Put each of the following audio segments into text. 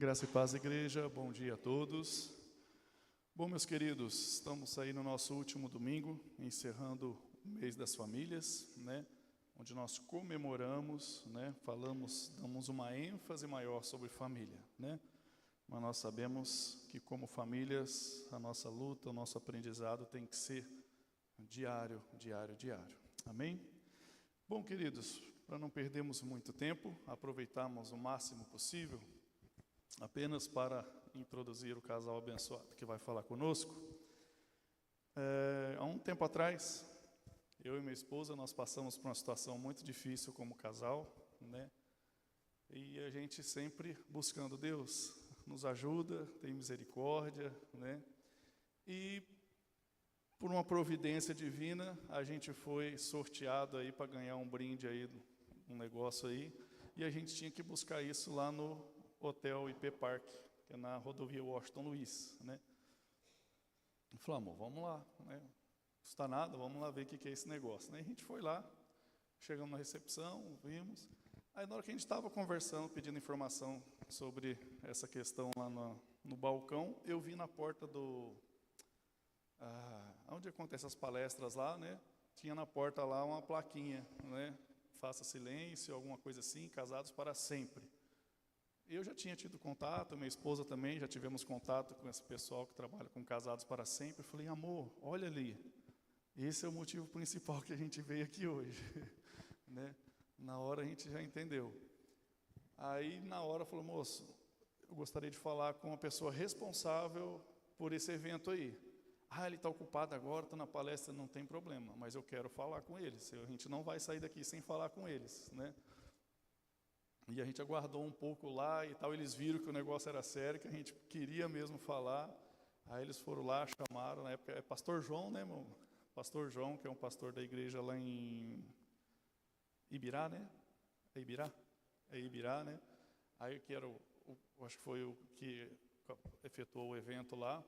Graça e paz, igreja, bom dia a todos. Bom, meus queridos, estamos aí no nosso último domingo, encerrando o mês das famílias, onde nós comemoramos, damos uma ênfase maior sobre família, Mas nós sabemos que como famílias, a nossa luta, o nosso aprendizado tem que ser diário. Amém? Bom, queridos, para não perdermos muito tempo, aproveitarmos o máximo possível, apenas para introduzir o casal abençoado que vai falar conosco. Há um tempo atrás, eu e minha esposa, nós passamos por uma situação muito difícil como casal, E a gente sempre buscando Deus, nos ajuda, tem misericórdia, E por uma providência divina, a gente foi sorteado aí para ganhar um brinde aí, um negócio aí, e a gente tinha que buscar isso lá no Hotel IP Park, que é na rodovia Washington Luiz, Eu falei, amor, vamos lá, Não custa nada, vamos lá ver o que é esse negócio, A gente foi lá, chegamos na recepção, vimos, aí na hora que a gente estava conversando, pedindo informação sobre essa questão lá no balcão, eu vi na porta onde acontecem as palestras lá, Tinha na porta lá uma plaquinha, Faça silêncio, alguma coisa assim, casados para sempre. Eu já tinha tido contato, minha esposa também, já tivemos contato com esse pessoal que trabalha com casados para sempre. Eu falei, amor, olha ali, esse é o motivo principal que a gente veio aqui hoje, Na hora a gente já entendeu. Aí na hora falou, moço, eu gostaria de falar com uma pessoa responsável por esse evento aí. Ele está ocupado agora, está na palestra, não tem problema, mas eu quero falar com eles, a gente não vai sair daqui sem falar com eles, E a gente aguardou um pouco lá e tal, eles viram que o negócio era sério, que a gente queria mesmo falar. Aí eles foram lá, chamaram, na época é pastor João, irmão? Pastor João, que é um pastor da igreja lá em Ibirá, É Ibirá? É Ibirá, Aí que era acho que foi o que efetuou o evento lá.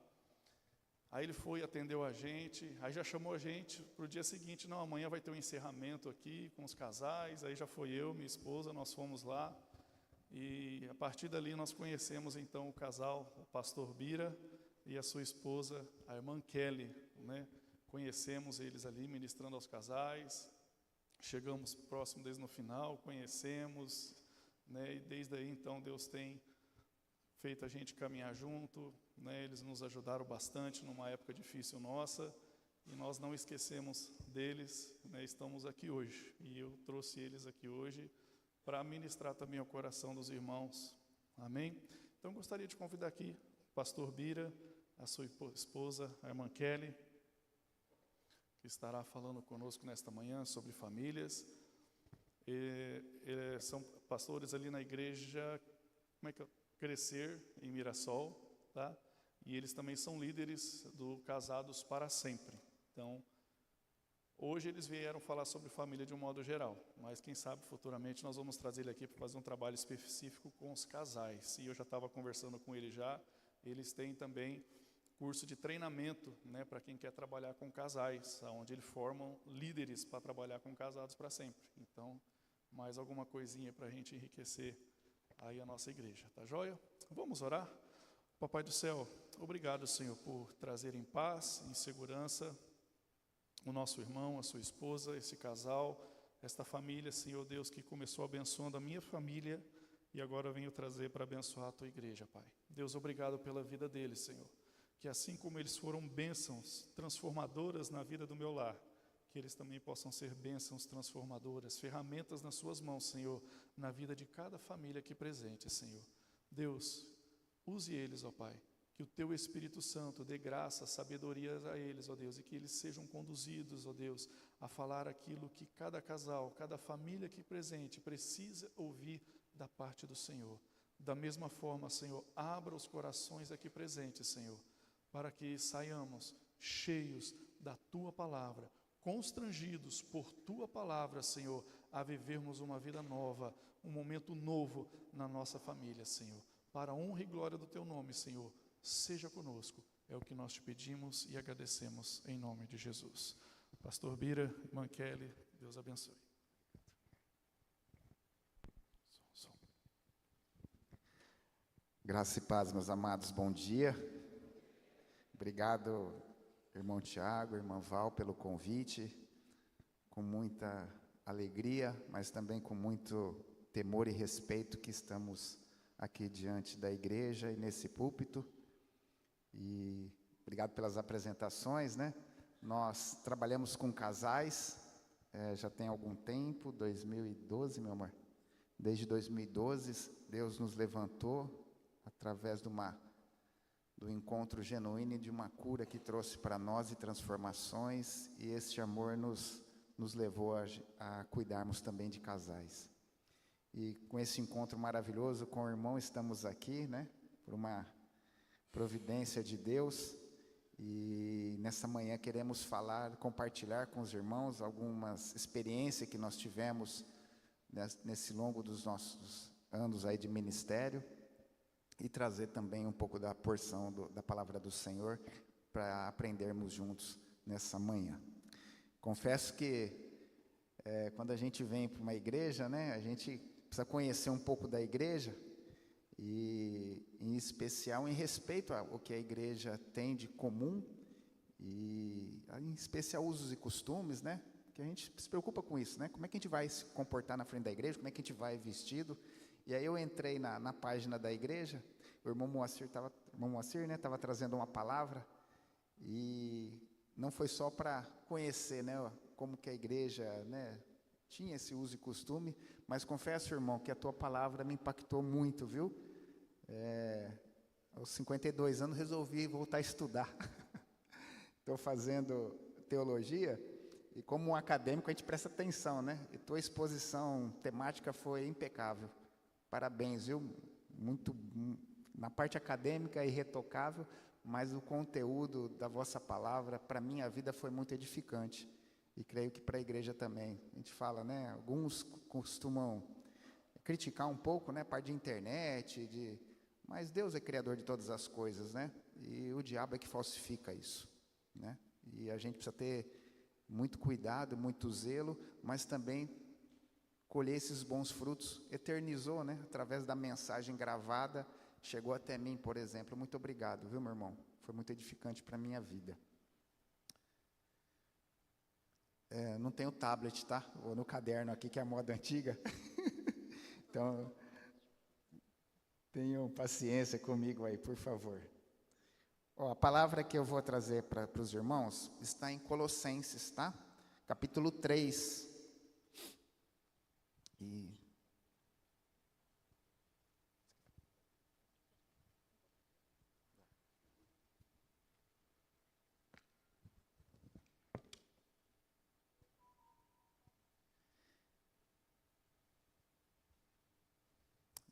Aí ele foi, atendeu a gente, aí já chamou a gente para o dia seguinte, não, amanhã vai ter um encerramento aqui com os casais, aí já foi eu, minha esposa, nós fomos lá, e a partir dali nós conhecemos então o casal, o pastor Bira e a sua esposa, a irmã Kelly, Conhecemos eles ali, ministrando aos casais, chegamos próximo desde no final, conhecemos, E desde aí então Deus tem feito a gente caminhar junto, Eles nos ajudaram bastante numa época difícil nossa, e nós não esquecemos deles, Estamos aqui hoje, e eu trouxe eles aqui hoje para ministrar também ao coração dos irmãos, amém? Então gostaria de convidar aqui o pastor Bira, a sua esposa, a irmã Kelly, que estará falando conosco nesta manhã sobre famílias. São pastores ali na igreja, Crescer, em Mirassol, E eles também são líderes do Casados para Sempre. Então, hoje eles vieram falar sobre família de um modo geral, mas quem sabe futuramente nós vamos trazer ele aqui para fazer um trabalho específico com os casais. E eu já estava conversando com ele já, eles têm também curso de treinamento, para quem quer trabalhar com casais, onde eles formam líderes para trabalhar com casados para sempre. Então, mais alguma coisinha para a gente enriquecer aí a nossa igreja, tá joia? Vamos orar? Papai do céu, obrigado, Senhor, por trazer em paz, em segurança, o nosso irmão, a sua esposa, esse casal, esta família, Senhor Deus, que começou abençoando a minha família e agora venho trazer para abençoar a tua igreja, Pai. Deus, obrigado pela vida deles, Senhor, que assim como eles foram bênçãos transformadoras na vida do meu lar, que eles também possam ser bênçãos transformadoras, ferramentas nas suas mãos, Senhor, na vida de cada família aqui presente, Senhor. Deus, use eles, ó Pai, que o Teu Espírito Santo dê graça, sabedoria a eles, ó Deus, e que eles sejam conduzidos, ó Deus, a falar aquilo que cada casal, cada família aqui presente precisa ouvir da parte do Senhor. Da mesma forma, Senhor, abra os corações aqui presentes, Senhor, para que saiamos cheios da Tua Palavra, constrangidos por Tua Palavra, Senhor, a vivermos uma vida nova, um momento novo na nossa família, Senhor. Para a honra e glória do Teu nome, Senhor, seja conosco. É o que nós te pedimos e agradecemos em nome de Jesus. Pastor Bira, irmã Kelly, Deus abençoe. Graça e paz, meus amados, bom dia. Obrigado, irmão Tiago, irmã Val, pelo convite. Com muita alegria, mas também com muito temor e respeito que estamos aqui diante da igreja e nesse púlpito. E obrigado pelas apresentações, né? Nós trabalhamos com casais, já tem algum tempo, 2012, meu amor. Desde 2012, Deus nos levantou através do encontro genuíno e de uma cura que trouxe para nós e transformações, e este amor nos levou a cuidarmos também de casais. E com esse encontro maravilhoso com o irmão, estamos aqui, né, por uma providência de Deus, e nessa manhã queremos compartilhar com os irmãos algumas experiências que nós tivemos nesse longo dos nossos anos aí de ministério, e trazer também um pouco da porção da palavra do Senhor para aprendermos juntos nessa manhã. Confesso que quando a gente vem para uma igreja, né, a gente precisa conhecer um pouco da igreja, e em especial em respeito ao que a igreja tem de comum, e em especial usos e costumes, né, que a gente se preocupa com isso, né, como é que a gente vai se comportar na frente da igreja, como é que a gente vai vestido. E aí eu entrei na página da igreja, o irmão Moacir estava trazendo uma palavra, e não foi só para conhecer, né, como que a igreja, né, tinha esse uso e costume, mas confesso, irmão, que a tua palavra me impactou muito, viu? Aos 52 anos resolvi voltar a estudar. Estou fazendo teologia, e como um acadêmico a gente presta atenção, né? E tua exposição temática foi impecável. Parabéns, viu? Muito, na parte acadêmica, irretocável, mas o conteúdo da vossa palavra, para a minha vida, foi muito edificante. E creio que para a igreja também. A gente fala, né? Alguns costumam criticar um pouco, né? Parte de internet, mas Deus é criador de todas as coisas, né? E o diabo é que falsifica isso, né? E a gente precisa ter muito cuidado, muito zelo, mas também colher esses bons frutos. Eternizou, né? Através da mensagem gravada, chegou até mim, por exemplo. Muito obrigado, viu, meu irmão? Foi muito edificante para a minha vida. Não tenho tablet, tá? Ou no caderno aqui, que é a moda antiga. Então, tenham paciência comigo aí, por favor. A palavra que eu vou trazer para os irmãos está em Colossenses, tá? Capítulo 3. E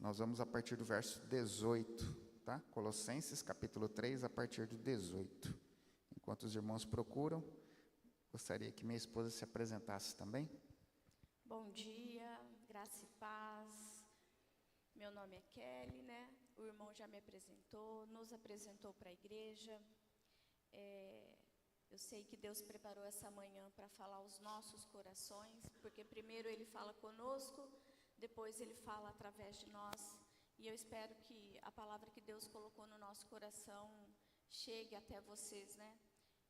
nós vamos a partir do verso 18, tá? Colossenses, capítulo 3, a partir do 18. Enquanto os irmãos procuram, gostaria que minha esposa se apresentasse também. Bom dia, graça e paz. Meu nome é Kelly, né? O irmão já me apresentou, nos apresentou para a igreja. Eu sei que Deus preparou essa manhã para falar aos nossos corações, porque primeiro Ele fala conosco, depois Ele fala através de nós, e eu espero que a palavra que Deus colocou no nosso coração chegue até vocês, né?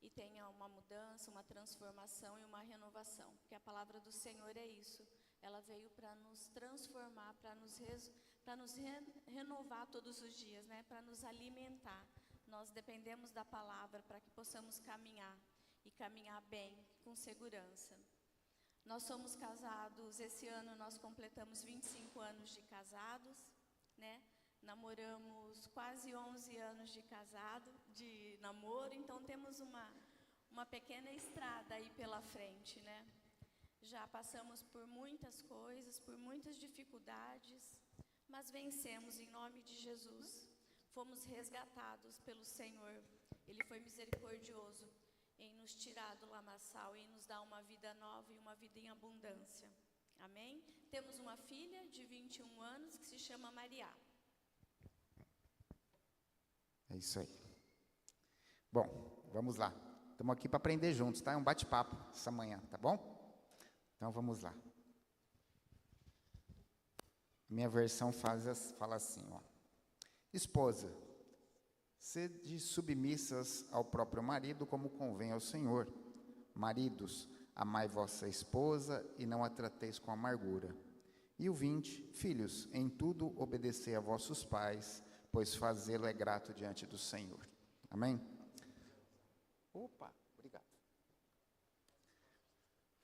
E tenha uma mudança, uma transformação e uma renovação, porque a palavra do Senhor é isso, ela veio para nos transformar, para nos renovar todos os dias, né? Para nos alimentar. Nós dependemos da palavra para que possamos caminhar, e caminhar bem, com segurança. Nós somos casados, esse ano nós completamos 25 anos de casados, né? Namoramos quase 11 anos de namoro, então temos uma pequena estrada aí pela frente, né? Já passamos por muitas coisas, por muitas dificuldades, mas vencemos em nome de Jesus. Fomos resgatados pelo Senhor. Ele foi misericordioso em nos tirar do lamaçal e nos dar uma vida nova e uma vida em abundância. Amém? Temos uma filha de 21 anos que se chama Maria. É isso aí. Bom, vamos lá. Estamos aqui para aprender juntos, tá? É um bate-papo essa manhã, tá bom? Então vamos lá. Minha versão fala assim, ó. Esposa, sede submissas ao próprio marido, como convém ao Senhor. Maridos, amai vossa esposa e não a trateis com amargura. E o 20, filhos, em tudo obedecei a vossos pais, pois fazê-lo é grato diante do Senhor. Amém? Opa, obrigado.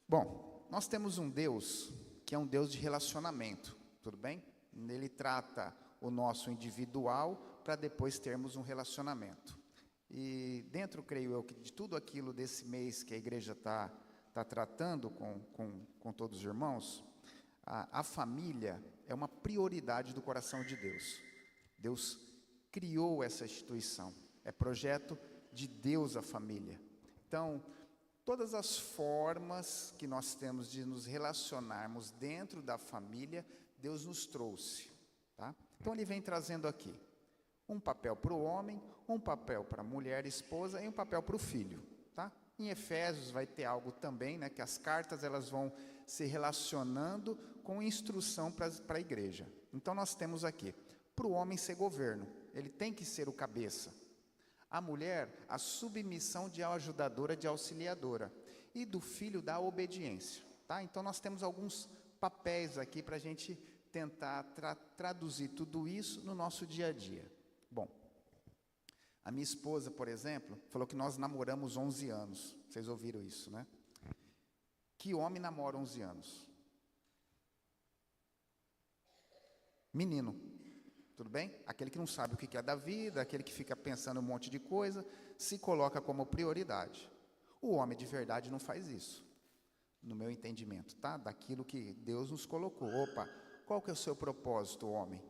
Bom, nós temos um Deus que é um Deus de relacionamento, tudo bem? Ele trata o nosso individual para depois termos um relacionamento. E dentro, creio eu, que de tudo aquilo desse mês que a igreja está tratando com todos os irmãos, a família é uma prioridade do coração de Deus. Deus criou essa instituição, é projeto de Deus a família. Então, todas as formas que nós temos de nos relacionarmos dentro da família, Deus nos trouxe, tá? Então, Ele vem trazendo aqui um papel para o homem, um papel para a mulher, esposa, e um papel para o filho, tá? Em Efésios vai ter algo também, né, que as cartas elas vão se relacionando com instrução para a igreja. Então, nós temos aqui, para o homem ser governo, ele tem que ser o cabeça. A mulher, a submissão de ajudadora, de auxiliadora. E do filho, da obediência. Tá? Então, nós temos alguns papéis aqui para a gente tentar traduzir tudo isso no nosso dia a dia. Bom, a minha esposa, por exemplo, falou que nós namoramos 11 anos. Vocês ouviram isso, né? Que homem namora 11 anos? Menino. Tudo bem? Aquele que não sabe o que é da vida, aquele que fica pensando um monte de coisa, se coloca como prioridade. O homem de verdade não faz isso, no meu entendimento, tá? Daquilo que Deus nos colocou. Opa, qual que é o seu propósito, homem?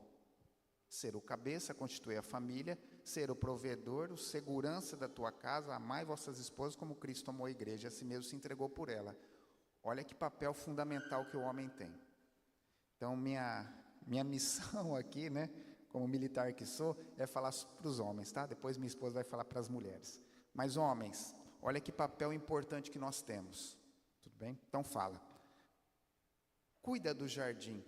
Ser o cabeça, constituir a família, ser o provedor, o segurança da tua casa, amai vossas esposas como Cristo amou a igreja, assim mesmo se entregou por ela. Olha que papel fundamental que o homem tem. Então, minha missão aqui, né, como militar que sou, é falar para os homens, tá? Depois minha esposa vai falar para as mulheres. Mas homens, olha que papel importante que nós temos. Tudo bem? Então fala. Cuida do jardim,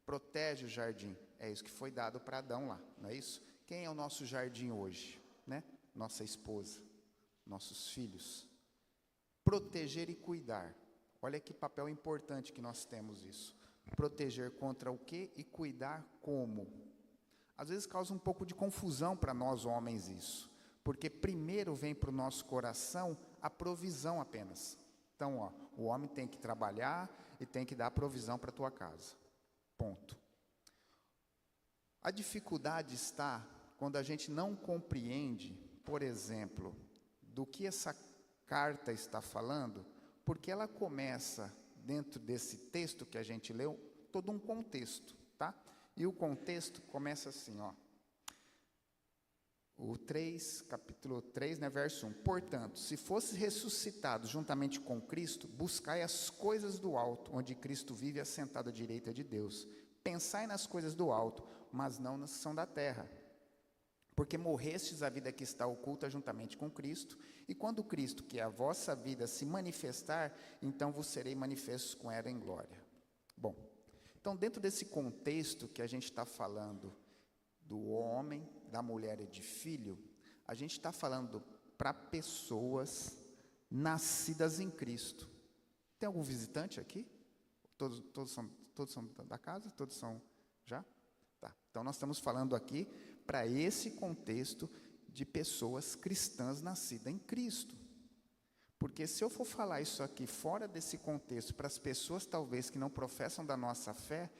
protege o jardim. É isso que foi dado para Adão lá, não é isso? Quem é o nosso jardim hoje, né? Nossa esposa, nossos filhos. Proteger e cuidar. Olha que papel importante que nós temos isso. Proteger contra o quê e cuidar como? Às vezes causa um pouco de confusão para nós homens isso, porque primeiro vem para o nosso coração a provisão apenas. Então, ó, o homem tem que trabalhar e tem que dar provisão para a tua casa. Ponto. A dificuldade está quando a gente não compreende, por exemplo, do que essa carta está falando, porque ela começa, dentro desse texto que a gente leu, todo um contexto, tá? E o contexto começa assim, ó. O 3, capítulo 3, né, verso 1. Portanto, se fosses ressuscitados juntamente com Cristo, buscai as coisas do alto, onde Cristo vive assentado à direita de Deus. Pensai nas coisas do alto, mas não nas que são da terra. Porque morrestes a vida que está oculta juntamente com Cristo, e quando Cristo, que é a vossa vida, se manifestar, então vos serei manifestos com ela em glória. Bom, então dentro desse contexto que a gente está falando do homem, da mulher e de filho, a gente está falando para pessoas nascidas em Cristo. Tem algum visitante aqui? Todos são da casa? Todos são já? Tá. Então nós estamos falando aqui para esse contexto de pessoas cristãs nascidas em Cristo. Porque se eu for falar isso aqui fora desse contexto, para as pessoas talvez que não professam da nossa fé,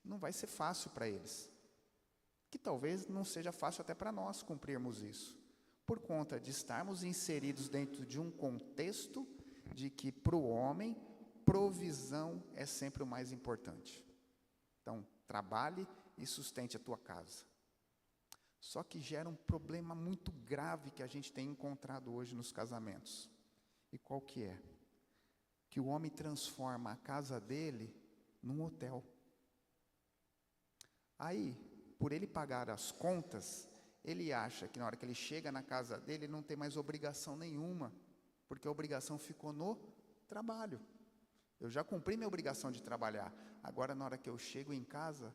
não vai ser fácil para eles. Que talvez não seja fácil até para nós cumprirmos isso. Por conta de estarmos inseridos dentro de um contexto de que para o homem, provisão é sempre o mais importante. Então, trabalhe e sustente a tua casa. Só que gera um problema muito grave que a gente tem encontrado hoje nos casamentos. E qual que é? Que o homem transforma a casa dele num hotel. Aí, por ele pagar as contas, ele acha que na hora que ele chega na casa dele, ele não tem mais obrigação nenhuma, porque a obrigação ficou no trabalho. Eu já cumpri minha obrigação de trabalhar. Agora, na hora que eu chego em casa,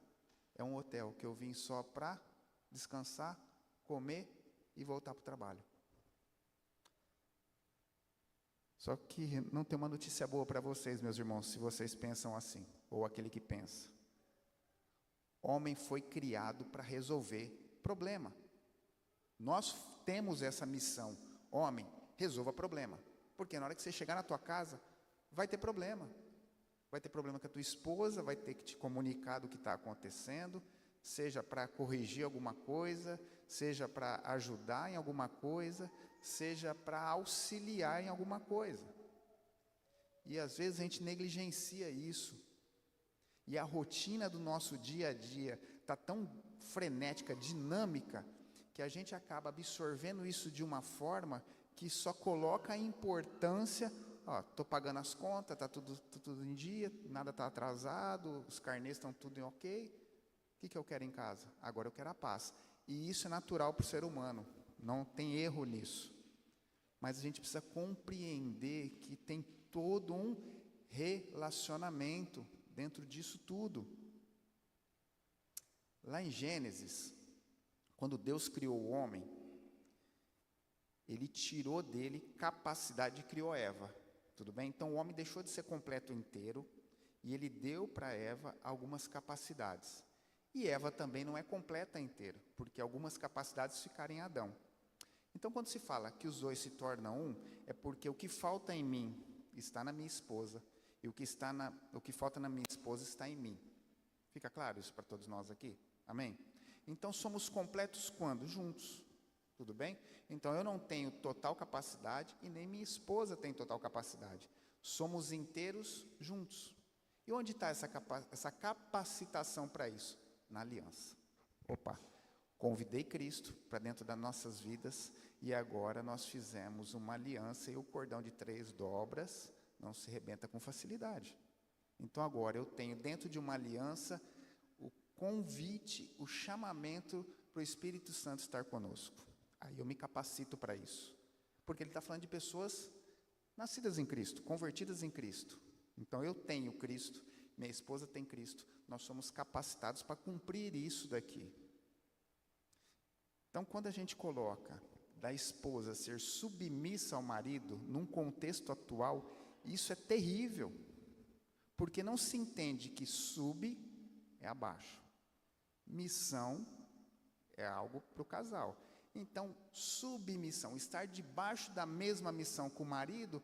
é um hotel que eu vim só para descansar, comer e voltar para o trabalho. Só que não tem uma notícia boa para vocês, meus irmãos, se vocês pensam assim, ou aquele que pensa. Homem foi criado para resolver problema. Nós temos essa missão. Homem, resolva problema. Porque na hora que você chegar na tua casa, vai ter problema. Vai ter problema com a tua esposa, vai ter que te comunicar do que está acontecendo, seja para corrigir alguma coisa, seja para ajudar em alguma coisa, seja para auxiliar em alguma coisa. E às vezes a gente negligencia isso. E a rotina do nosso dia a dia está tão frenética, dinâmica, que a gente acaba absorvendo isso de uma forma que só coloca a importância, estou pagando as contas, está tudo em dia, nada está atrasado, os carnês estão tudo em ok. O que eu quero em casa? Agora eu quero a paz. E isso é natural para o ser humano, não tem erro nisso. Mas a gente precisa compreender que tem todo um relacionamento dentro disso tudo. Lá em Gênesis, quando Deus criou o homem, Ele tirou dele capacidade e criou Eva. Tudo bem? Então o homem deixou de ser completo inteiro e Ele deu para Eva algumas capacidades. E Eva também não é completa inteira, porque algumas capacidades ficaram em Adão. Então, quando se fala que os dois se tornam um, é porque o que falta em mim está na minha esposa, e o que falta na minha esposa está em mim. Fica claro isso para todos nós aqui? Amém? Então, somos completos quando? Juntos. Tudo bem? Então, eu não tenho total capacidade, e nem minha esposa tem total capacidade. Somos inteiros juntos. E onde está essa capacitação para isso? Na aliança. Opa! Convidei Cristo para dentro das nossas vidas e agora nós fizemos uma aliança e o cordão de 3 dobras não se rebenta com facilidade. Então agora eu tenho dentro de uma aliança o convite, o chamamento para o Espírito Santo estar conosco. Aí eu me capacito para isso. Porque ele está falando de pessoas nascidas em Cristo, convertidas em Cristo. Então eu tenho Cristo, minha esposa tem Cristo, nós somos capacitados para cumprir isso daqui. Então, quando a gente coloca da esposa ser submissa ao marido, num contexto atual, isso é terrível, porque não se entende que sub é abaixo, missão é algo para o casal. Então, submissão, estar debaixo da mesma missão com o marido,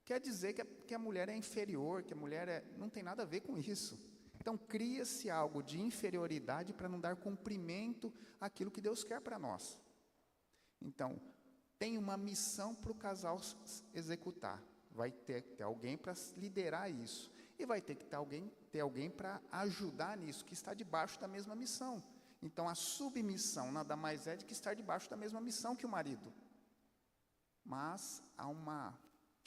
quer dizer que a mulher é inferior, que a mulher não tem nada a ver com isso. Então, cria-se algo de inferioridade para não dar cumprimento àquilo que Deus quer para nós. Então, tem uma missão para o casal executar. Vai ter que ter alguém para liderar isso. E vai ter que ter alguém para ajudar nisso, que está debaixo da mesma missão. Então, a submissão nada mais é do que estar debaixo da mesma missão que o marido. Mas há uma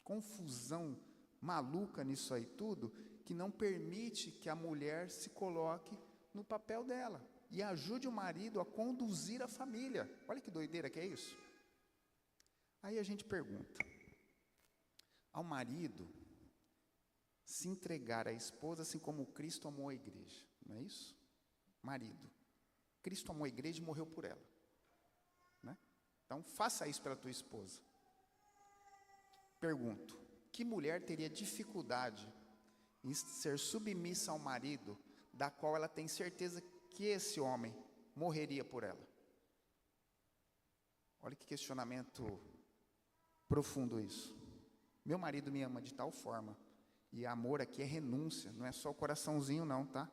confusão maluca nisso aí tudo, que não permite que a mulher se coloque no papel dela e ajude o marido a conduzir a família. Olha que doideira que é isso. Aí a gente pergunta, ao marido se entregar à esposa assim como Cristo amou a igreja, não é isso? Marido, Cristo amou a igreja e morreu por ela, né? Então faça isso pela tua esposa. Pergunto, que mulher teria dificuldade em ser submissa ao marido, da qual ela tem certeza que esse homem morreria por ela? Olha que questionamento profundo isso. Meu marido me ama de tal forma, e amor aqui é renúncia, não é só o coraçãozinho não, tá?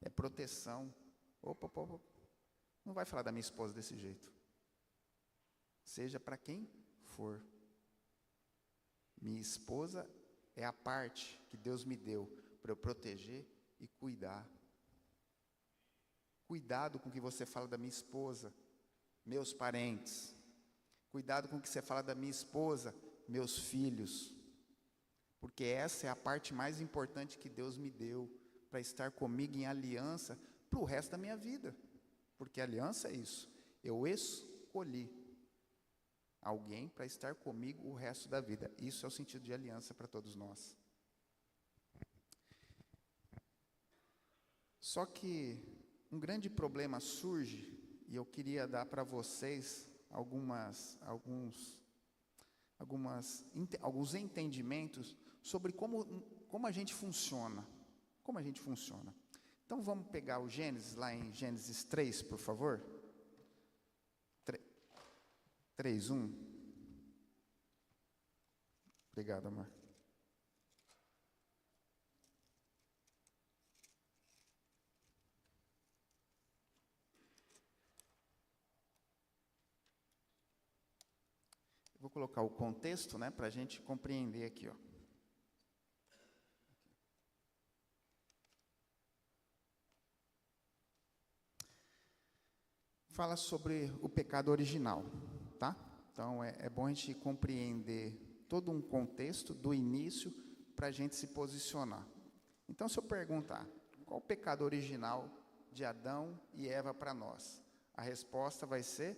É proteção. Opa. Não vai falar da minha esposa desse jeito. Seja para quem for. Minha esposa é a parte que Deus me deu para eu proteger e cuidar. Cuidado com o que você fala da minha esposa, meus parentes. Cuidado com o que você fala da minha esposa, meus filhos. Porque essa é a parte mais importante que Deus me deu para estar comigo em aliança para o resto da minha vida. Porque aliança é isso. Eu escolhi alguém para estar comigo o resto da vida. Isso é o sentido de aliança para todos nós. Só que um grande problema surge e eu queria dar para vocês alguns entendimentos sobre como a gente funciona. Como a gente funciona. Então vamos pegar o Gênesis, lá em Gênesis 3, por favor. 3:1. Obrigado, amor. Vou colocar o contexto, né, para a gente compreender aqui, ó. Fala sobre o pecado original, tá? Então, é bom a gente compreender todo um contexto do início para a gente se posicionar. Então, se eu perguntar, qual o pecado original de Adão e Eva para nós? A resposta vai ser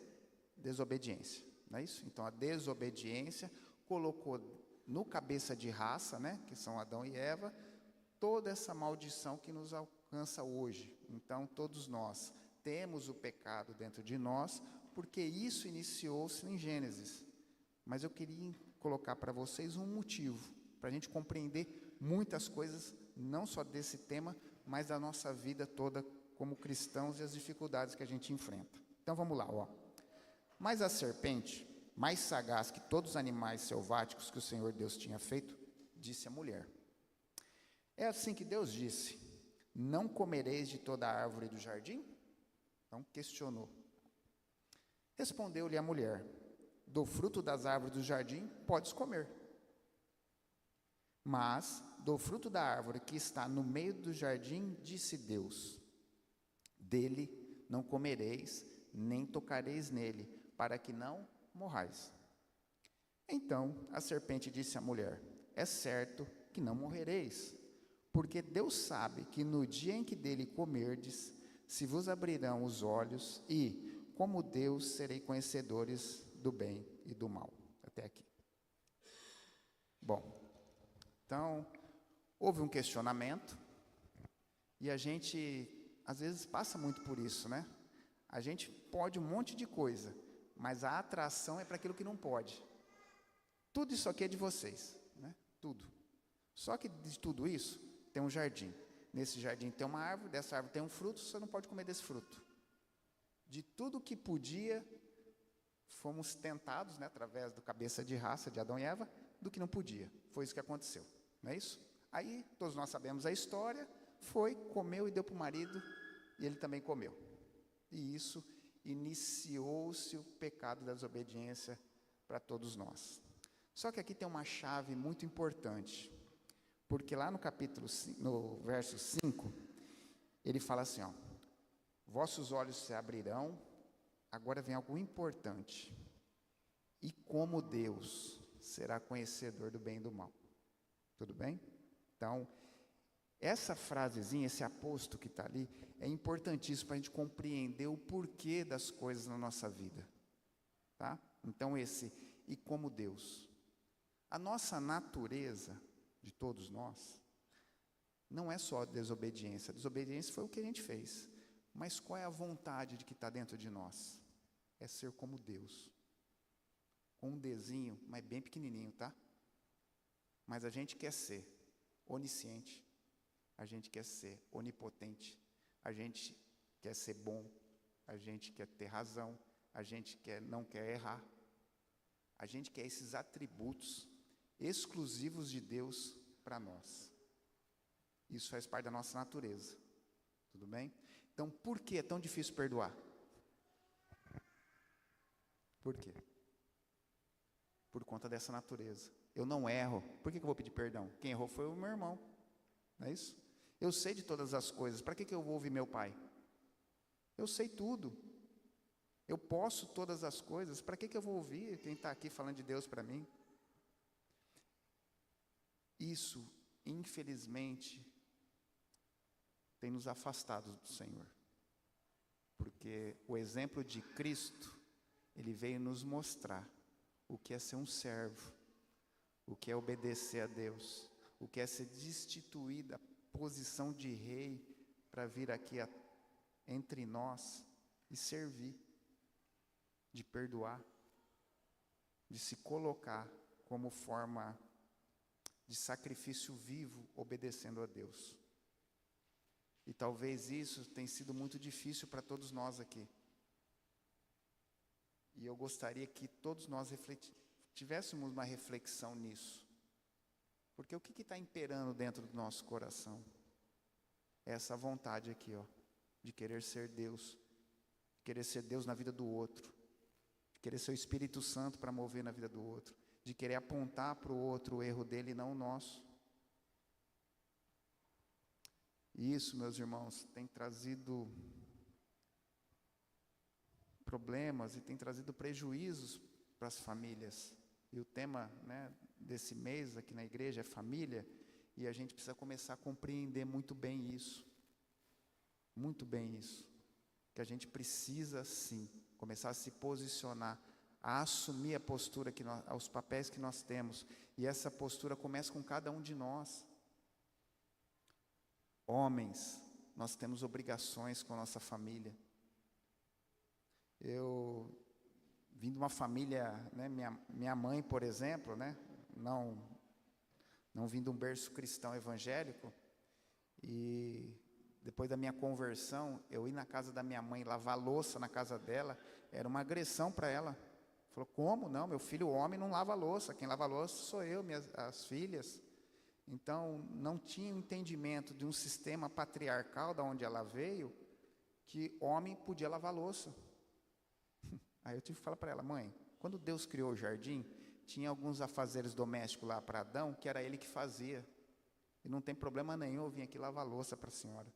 desobediência, não é isso? Então, a desobediência colocou no cabeça de raça, né, que são Adão e Eva, toda essa maldição que nos alcança hoje. Então, todos nós temos o pecado dentro de nós, porque isso iniciou-se em Gênesis. Mas eu queria colocar para vocês um motivo, para a gente compreender muitas coisas, não só desse tema, mas da nossa vida toda como cristãos e as dificuldades que a gente enfrenta. Então vamos lá, ó. Mas a serpente, mais sagaz que todos os animais selváticos que o Senhor Deus tinha feito, disse à mulher: é assim que Deus disse: não comereis de toda a árvore do jardim? Então questionou. Respondeu-lhe a mulher: do fruto das árvores do jardim podes comer, mas do fruto da árvore que está no meio do jardim, disse Deus: dele não comereis, nem tocareis nele, para que não morrais. Então a serpente disse à mulher: é certo que não morrereis, porque Deus sabe que no dia em que dele comerdes, se vos abrirão os olhos e, como Deus, serei conhecedores do bem e do mal. Até aqui. Bom, então, houve um questionamento, e a gente, às vezes, passa muito por isso, né? A gente pode um monte de coisa, mas a atração é para aquilo que não pode. Tudo isso aqui é de vocês, né? Tudo. Só que de tudo isso, tem um jardim. Nesse jardim tem uma árvore, dessa árvore tem um fruto, você não pode comer desse fruto. De tudo que podia, fomos tentados, né, através do cabeça de raça de Adão e Eva, do que não podia. Foi isso que aconteceu, não é isso? Aí, todos nós sabemos a história, foi, comeu e deu para o marido, e ele também comeu. E isso iniciou-se o pecado da desobediência para todos nós. Só que aqui tem uma chave muito importante, porque lá no capítulo 5, no verso 5, ele fala assim, ó: vossos olhos se abrirão. Agora vem algo importante: e como Deus será conhecedor do bem e do mal. Tudo bem? Então, essa frasezinha, esse aposto que está ali, é importantíssimo para a gente compreender o porquê das coisas na nossa vida. Tá? Então, e como Deus. A nossa natureza, de todos nós, não é só desobediência. A desobediência foi o que a gente fez. Mas qual é a vontade de que está dentro de nós? É ser como Deus. Com um desenho, mas bem pequenininho, tá? Mas a gente quer ser onisciente, a gente quer ser onipotente, a gente quer ser bom, a gente quer ter razão, a gente não quer errar. A gente quer esses atributos exclusivos de Deus para nós. Isso faz parte da nossa natureza. Tudo bem? Então, por que é tão difícil perdoar? Por quê? Por conta dessa natureza. Eu não erro. Por que eu vou pedir perdão? Quem errou foi o meu irmão. Não é isso? Eu sei de todas as coisas. Para que eu vou ouvir meu pai? Eu sei tudo. Eu posso todas as coisas. Para que eu vou ouvir quem está aqui falando de Deus para mim? Isso, infelizmente, tem nos afastado do Senhor. Porque o exemplo de Cristo, ele veio nos mostrar o que é ser um servo, o que é obedecer a Deus, o que é ser destituir da posição de rei para vir aqui entre nós e servir, de perdoar, de se colocar como forma de sacrifício vivo, obedecendo a Deus. E talvez isso tenha sido muito difícil para todos nós aqui. E eu gostaria que todos nós tivéssemos uma reflexão nisso. Porque o que está imperando dentro do nosso coração? É essa vontade aqui, ó, de querer ser Deus. De querer ser Deus na vida do outro. De querer ser o Espírito Santo para mover na vida do outro. De querer apontar para o outro o erro dele e não o nosso. E isso, meus irmãos, tem trazido problemas e tem trazido prejuízos para as famílias. E o tema, né, desse mês aqui na igreja é família, e a gente precisa começar a compreender muito bem isso. Muito bem isso. Que a gente precisa, sim, começar a se posicionar, a assumir a postura, os papéis que nós temos. E essa postura começa com cada um de nós. Homens, nós temos obrigações com a nossa família. Eu vim de uma família, né, minha mãe, por exemplo, né, não vim de um berço cristão evangélico, e depois da minha conversão, eu ir na casa da minha mãe, lavar louça na casa dela, era uma agressão para ela. Falou, como? Não, meu filho homem não lava louça, quem lava louça sou eu, as filhas. Então, não tinha entendimento de um sistema patriarcal, da onde ela veio, que homem podia lavar louça. Aí eu tive que falar para ela, mãe, quando Deus criou o jardim, tinha alguns afazeres domésticos lá para Adão, que era ele que fazia. E não tem problema nenhum eu vim aqui lavar louça para a senhora.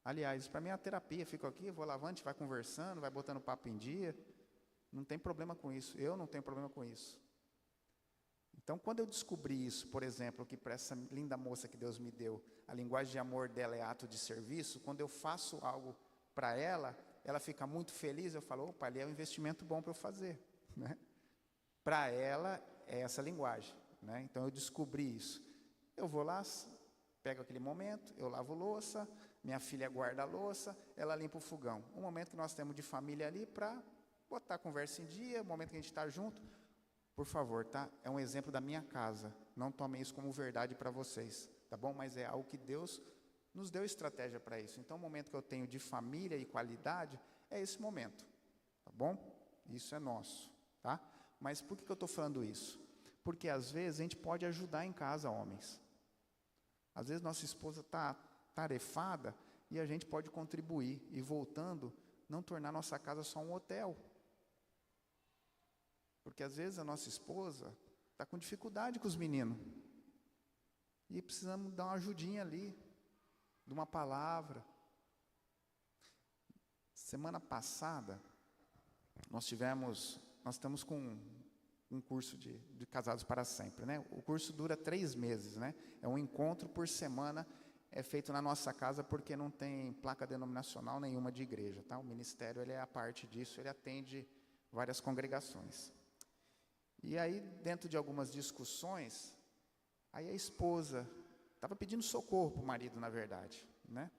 Aliás, para mim é uma terapia, fico aqui, vou lavando, a gente vai conversando, vai botando papo em dia. Não tem problema com isso, eu não tenho problema com isso. Então, quando eu descobri isso, por exemplo, que para essa linda moça que Deus me deu, a linguagem de amor dela é ato de serviço, quando eu faço algo para ela, ela fica muito feliz, eu falo, opa, ali é um investimento bom para eu fazer. Né? Para ela, é essa linguagem. Né? Então, eu descobri isso. Eu vou lá, pego aquele momento, eu lavo louça, minha filha guarda a louça, ela limpa o fogão. Um momento que nós temos de família ali para botar a conversa em dia, o momento que a gente está junto. Por favor, tá? É um exemplo da minha casa. Não tomem isso como verdade para vocês, tá bom? Mas é algo que Deus nos deu estratégia para isso. Então, o momento que eu tenho de família e qualidade é esse momento, tá bom? Isso é nosso, tá? Mas por que eu estou falando isso? Porque às vezes a gente pode ajudar em casa, homens. Às vezes nossa esposa está tarefada e a gente pode contribuir e, voltando, não tornar nossa casa só um hotel. Porque às vezes a nossa esposa está com dificuldade com os meninos. E precisamos dar uma ajudinha ali, de uma palavra. Semana passada, nós estamos com um curso de Casados para Sempre. Né? O curso dura 3 meses. Né? É um encontro por semana, é feito na nossa casa porque não tem placa denominacional nenhuma de igreja. Tá? O ministério ele é a parte disso, ele atende várias congregações. E aí, dentro de algumas discussões, aí a esposa estava pedindo socorro para o marido, na verdade. Né?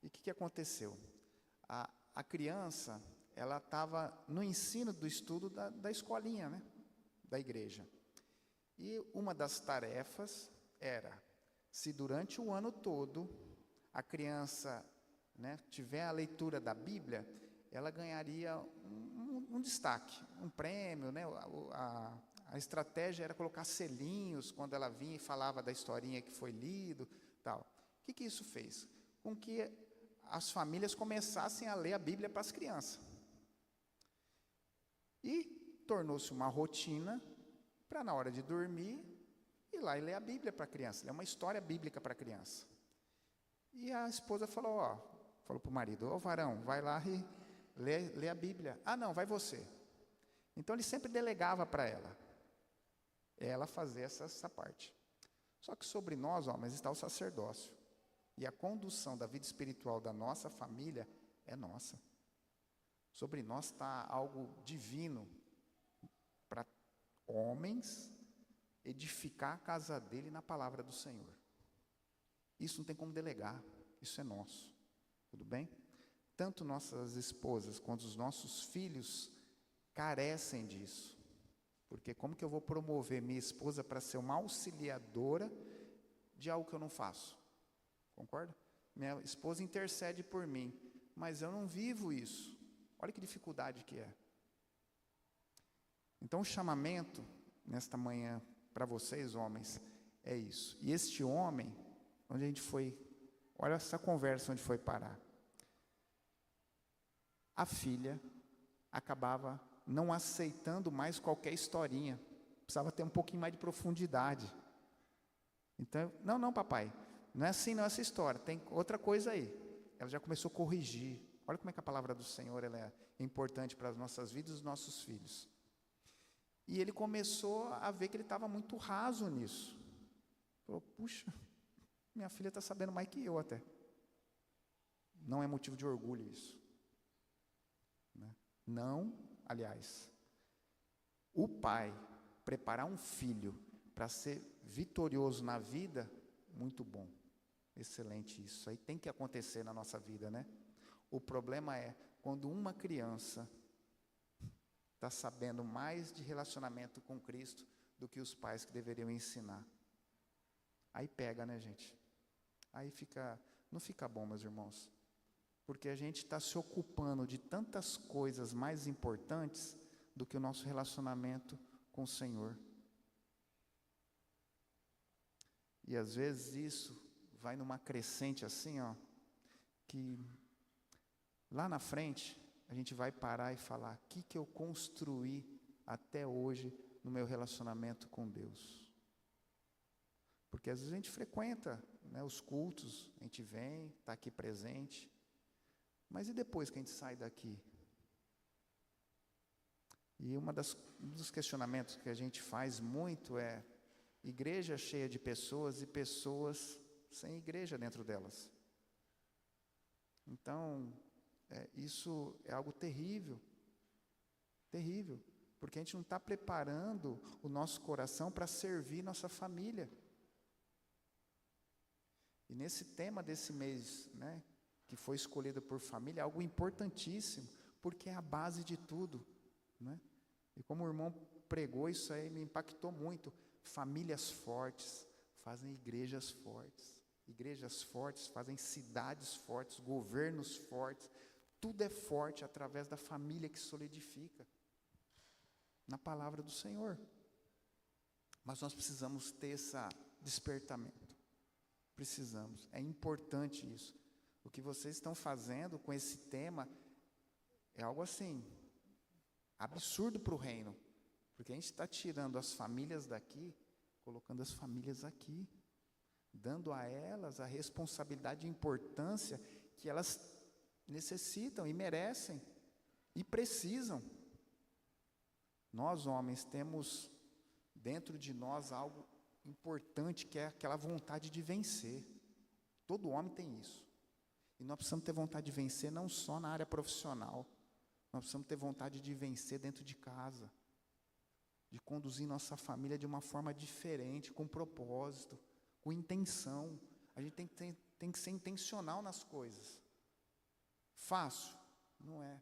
E o que aconteceu? A criança, ela estava no ensino do estudo da escolinha, né? Da igreja. E uma das tarefas era, se durante o ano todo a criança, né, tiver a leitura da Bíblia, ela ganharia um destaque, um prêmio, né? A estratégia era colocar selinhos quando ela vinha e falava da historinha que foi lido, tal. O que isso fez? Com que as famílias começassem a ler a Bíblia para as crianças. E tornou-se uma rotina para, na hora de dormir, ir lá e ler a Bíblia para a criança, ler uma história bíblica para a criança. E a esposa falou para o marido, varão, vai lá e lê a Bíblia. Ah, não, vai você. Então, ele sempre delegava para ela fazer essa parte. Só que sobre nós, homens, está o sacerdócio. E a condução da vida espiritual da nossa família é nossa. Sobre nós está algo divino para homens edificar a casa dele na palavra do Senhor. Isso não tem como delegar, isso é nosso. Tudo bem? tanto nossas esposas quanto os nossos filhos carecem disso. Porque como que eu vou promover minha esposa para ser uma auxiliadora de algo que eu não faço? Concorda? Minha esposa intercede por mim, mas eu não vivo isso. Olha que dificuldade que é. Então o chamamento nesta manhã para vocês, homens, é isso. E este homem, onde a gente foi, olha essa conversa onde foi parar. A filha acabava não aceitando mais qualquer historinha. Precisava ter um pouquinho mais de profundidade. Então, não, papai, não é assim não essa história, tem outra coisa aí. Ela já começou a corrigir. Olha como é que a palavra do Senhor ela é importante para as nossas vidas e os nossos filhos. E ele começou a ver que ele estava muito raso nisso. Falou, puxa, minha filha está sabendo mais que eu até. Não é motivo de orgulho isso. Não, aliás, o pai preparar um filho para ser vitorioso na vida, muito bom, excelente isso. Aí tem que acontecer na nossa vida, né? O problema é quando uma criança está sabendo mais de relacionamento com Cristo do que os pais que deveriam ensinar. Aí pega, né, gente? Aí não fica bom, meus irmãos. Porque a gente está se ocupando de tantas coisas mais importantes do que o nosso relacionamento com o Senhor. E às vezes isso vai numa crescente assim, ó, que lá na frente a gente vai parar e falar, o que eu construí até hoje no meu relacionamento com Deus? Porque às vezes a gente frequenta, né, os cultos, a gente vem, está aqui presente, mas e depois que a gente sai daqui? E um dos questionamentos que a gente faz muito é, igreja cheia de pessoas e pessoas sem igreja dentro delas. Então, isso é algo terrível, terrível, porque a gente não está preparando o nosso coração para servir nossa família. E nesse tema desse mês, né, que foi escolhido por família, é algo importantíssimo, porque é a base de tudo, né? E como o irmão pregou, isso aí me impactou muito. Famílias fortes fazem igrejas fortes fazem cidades fortes, governos fortes, tudo é forte através da família que solidifica, na palavra do Senhor. Mas nós precisamos ter esse despertamento, precisamos, é importante isso. O que vocês estão fazendo com esse tema é algo assim, absurdo para o reino, porque a gente está tirando as famílias daqui, colocando as famílias aqui, dando a elas a responsabilidade e importância que elas necessitam e merecem e precisam. Nós, homens, temos dentro de nós algo importante, que é aquela vontade de vencer. Todo homem tem isso. E nós precisamos ter vontade de vencer não só na área profissional, nós precisamos ter vontade de vencer dentro de casa, de conduzir nossa família de uma forma diferente, com propósito, com intenção. A gente tem que ser intencional nas coisas. Fácil? Não é.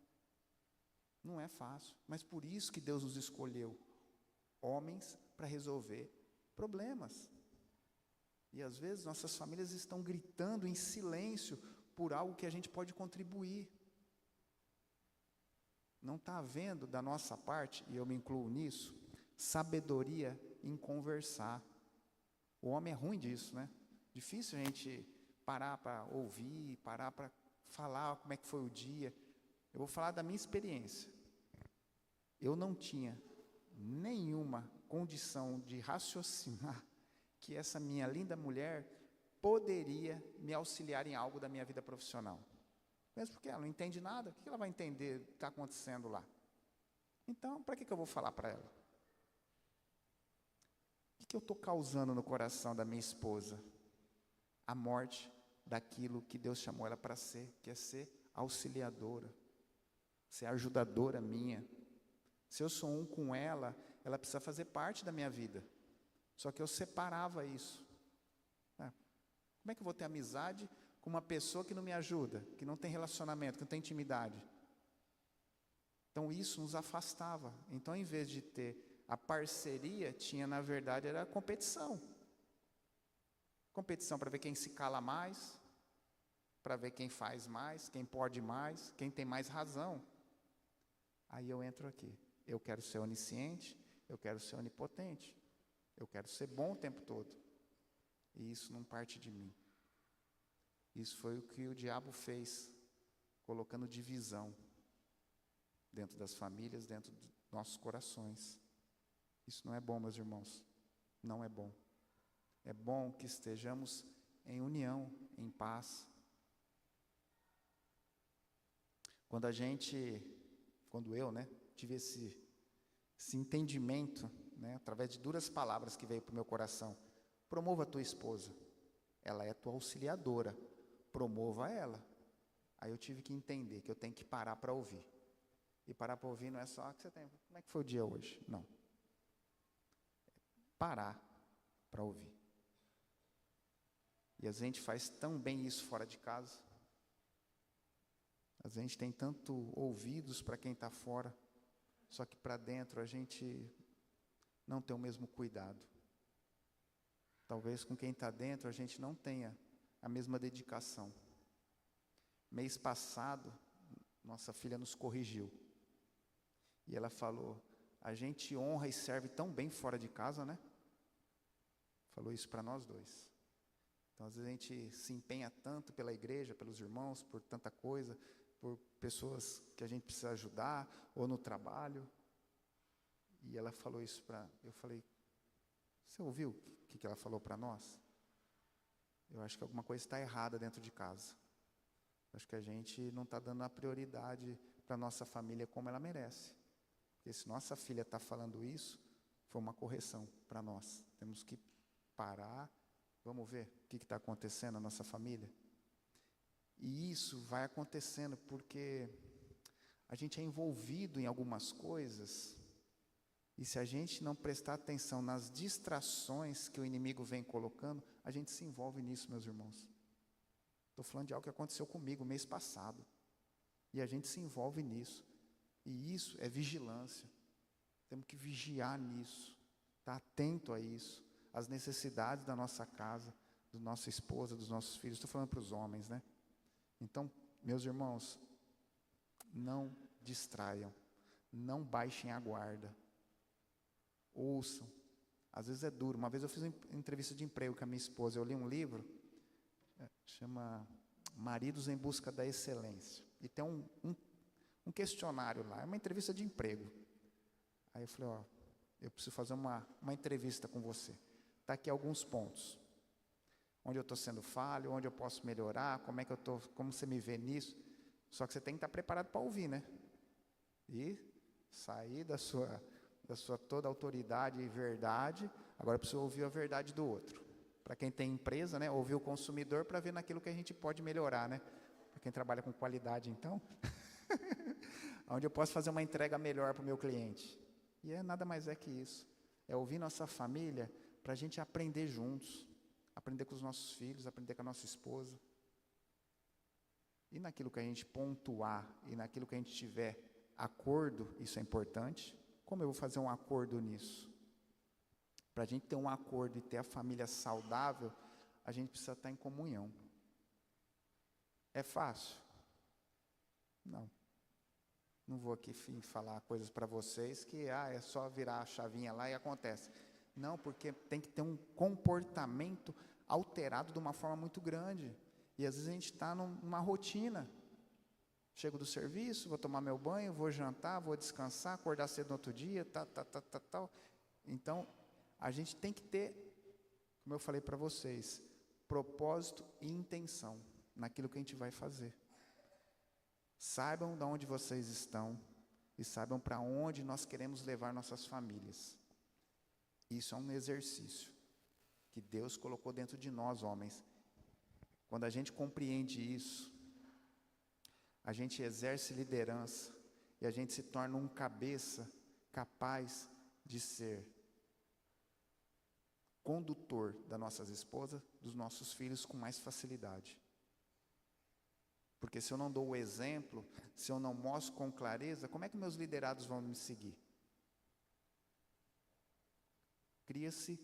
Não é fácil, mas por isso que Deus nos escolheu, homens, para resolver problemas. E às vezes nossas famílias estão gritando em silêncio por algo que a gente pode contribuir. Não está havendo da nossa parte, e eu me incluo nisso, sabedoria em conversar. O homem é ruim disso, né? Difícil a gente parar para ouvir, parar para falar como é que foi o dia. Eu vou falar da minha experiência. Eu não tinha nenhuma condição de raciocinar que essa minha linda mulher poderia me auxiliar em algo da minha vida profissional. Mesmo porque ela não entende nada, o que ela vai entender o que está acontecendo lá? Então, para que eu vou falar para ela? O que eu estou causando no coração da minha esposa? A morte daquilo que Deus chamou ela para ser, que é ser auxiliadora, ser ajudadora minha. Se eu sou um com ela, ela precisa fazer parte da minha vida. Só que eu separava isso. Como é que eu vou ter amizade com uma pessoa que não me ajuda, que não tem relacionamento, que não tem intimidade. Então isso nos afastava. Então, em vez de ter a parceria, tinha, na verdade, era a competição. Competição para ver quem se cala mais, para ver quem faz mais, quem pode mais, quem tem mais razão. Aí eu entro aqui. Eu quero ser onisciente, eu quero ser onipotente, eu quero ser bom o tempo todo. E isso não parte de mim. Isso foi o que o diabo fez, colocando divisão dentro das famílias, dentro dos nossos corações. Isso não é bom, meus irmãos. Não é bom. É bom que estejamos em união, em paz. Quando eu, tive esse entendimento, através de duras palavras que veio para o meu coração, promova a tua esposa, ela é tua auxiliadora, promova ela. Aí eu tive que entender que eu tenho que parar para ouvir. E parar para ouvir não é só que você tem, como é que foi o dia hoje? Não. Parar para ouvir. E a gente faz tão bem isso fora de casa. A gente tem tanto ouvidos para quem está fora, só que para dentro a gente não tem o mesmo cuidado. Talvez com quem está dentro a gente não tenha a mesma dedicação. Mês passado, nossa filha nos corrigiu. E ela falou, a gente honra e serve tão bem fora de casa, né? Falou isso para nós dois. Então, às vezes a gente se empenha tanto pela igreja, pelos irmãos, por tanta coisa, por pessoas que a gente precisa ajudar, ou no trabalho. E ela falou isso eu falei, você ouviu o que ela falou para nós? Eu acho que alguma coisa está errada dentro de casa. Eu acho que a gente não está dando a prioridade para a nossa família como ela merece. Porque se nossa filha está falando isso, foi uma correção para nós. Temos que parar, vamos ver o que está acontecendo na nossa família. E isso vai acontecendo porque a gente é envolvido em algumas coisas, e se a gente não prestar atenção nas distrações que o inimigo vem colocando, a gente se envolve nisso, meus irmãos. Estou falando de algo que aconteceu comigo mês passado, e a gente se envolve nisso, e isso é vigilância. Temos que vigiar nisso, estar atento a isso, às necessidades da nossa casa, da nossa esposa, dos nossos filhos. Estou falando para os homens, né? Então, meus irmãos, não distraiam, não baixem a guarda, ouçam. Às vezes é duro. Uma vez eu fiz uma entrevista de emprego com a minha esposa, eu li um livro, chama Maridos em Busca da Excelência, e tem um questionário lá, é uma entrevista de emprego. Aí eu falei, eu preciso fazer uma entrevista com você. Está aqui alguns pontos. Onde eu estou sendo falho, onde eu posso melhorar, como você me vê nisso. Só que você tem que estar preparado para ouvir, né? E sair da sua toda autoridade e verdade, agora precisa ouvir a verdade do outro. Para quem tem empresa, né? Ouvir o consumidor para ver naquilo que a gente pode melhorar, né? Para quem trabalha com qualidade, então. Onde eu posso fazer uma entrega melhor para o meu cliente. E nada mais é que isso. É ouvir nossa família para a gente aprender juntos. Aprender com os nossos filhos, aprender com a nossa esposa. E naquilo que a gente pontuar, e naquilo que a gente tiver acordo, isso é importante. Como eu vou fazer um acordo nisso? Para a gente ter um acordo e ter a família saudável, a gente precisa estar em comunhão. É fácil? Não. Não vou aqui falar coisas para vocês que é só virar a chavinha lá e acontece. Não, porque tem que ter um comportamento alterado de uma forma muito grande. E às vezes a gente está numa rotina. Chego do serviço, vou tomar meu banho, vou jantar, vou descansar, acordar cedo no outro dia, tal. Então, a gente tem que ter, como eu falei para vocês, propósito e intenção naquilo que a gente vai fazer. Saibam de onde vocês estão e saibam para onde nós queremos levar nossas famílias. Isso é um exercício que Deus colocou dentro de nós, homens. Quando a gente compreende isso, a gente exerce liderança e a gente se torna um cabeça capaz de ser condutor das nossas esposas, dos nossos filhos com mais facilidade. Porque se eu não dou o exemplo, se eu não mostro com clareza, como é que meus liderados vão me seguir? Cria-se,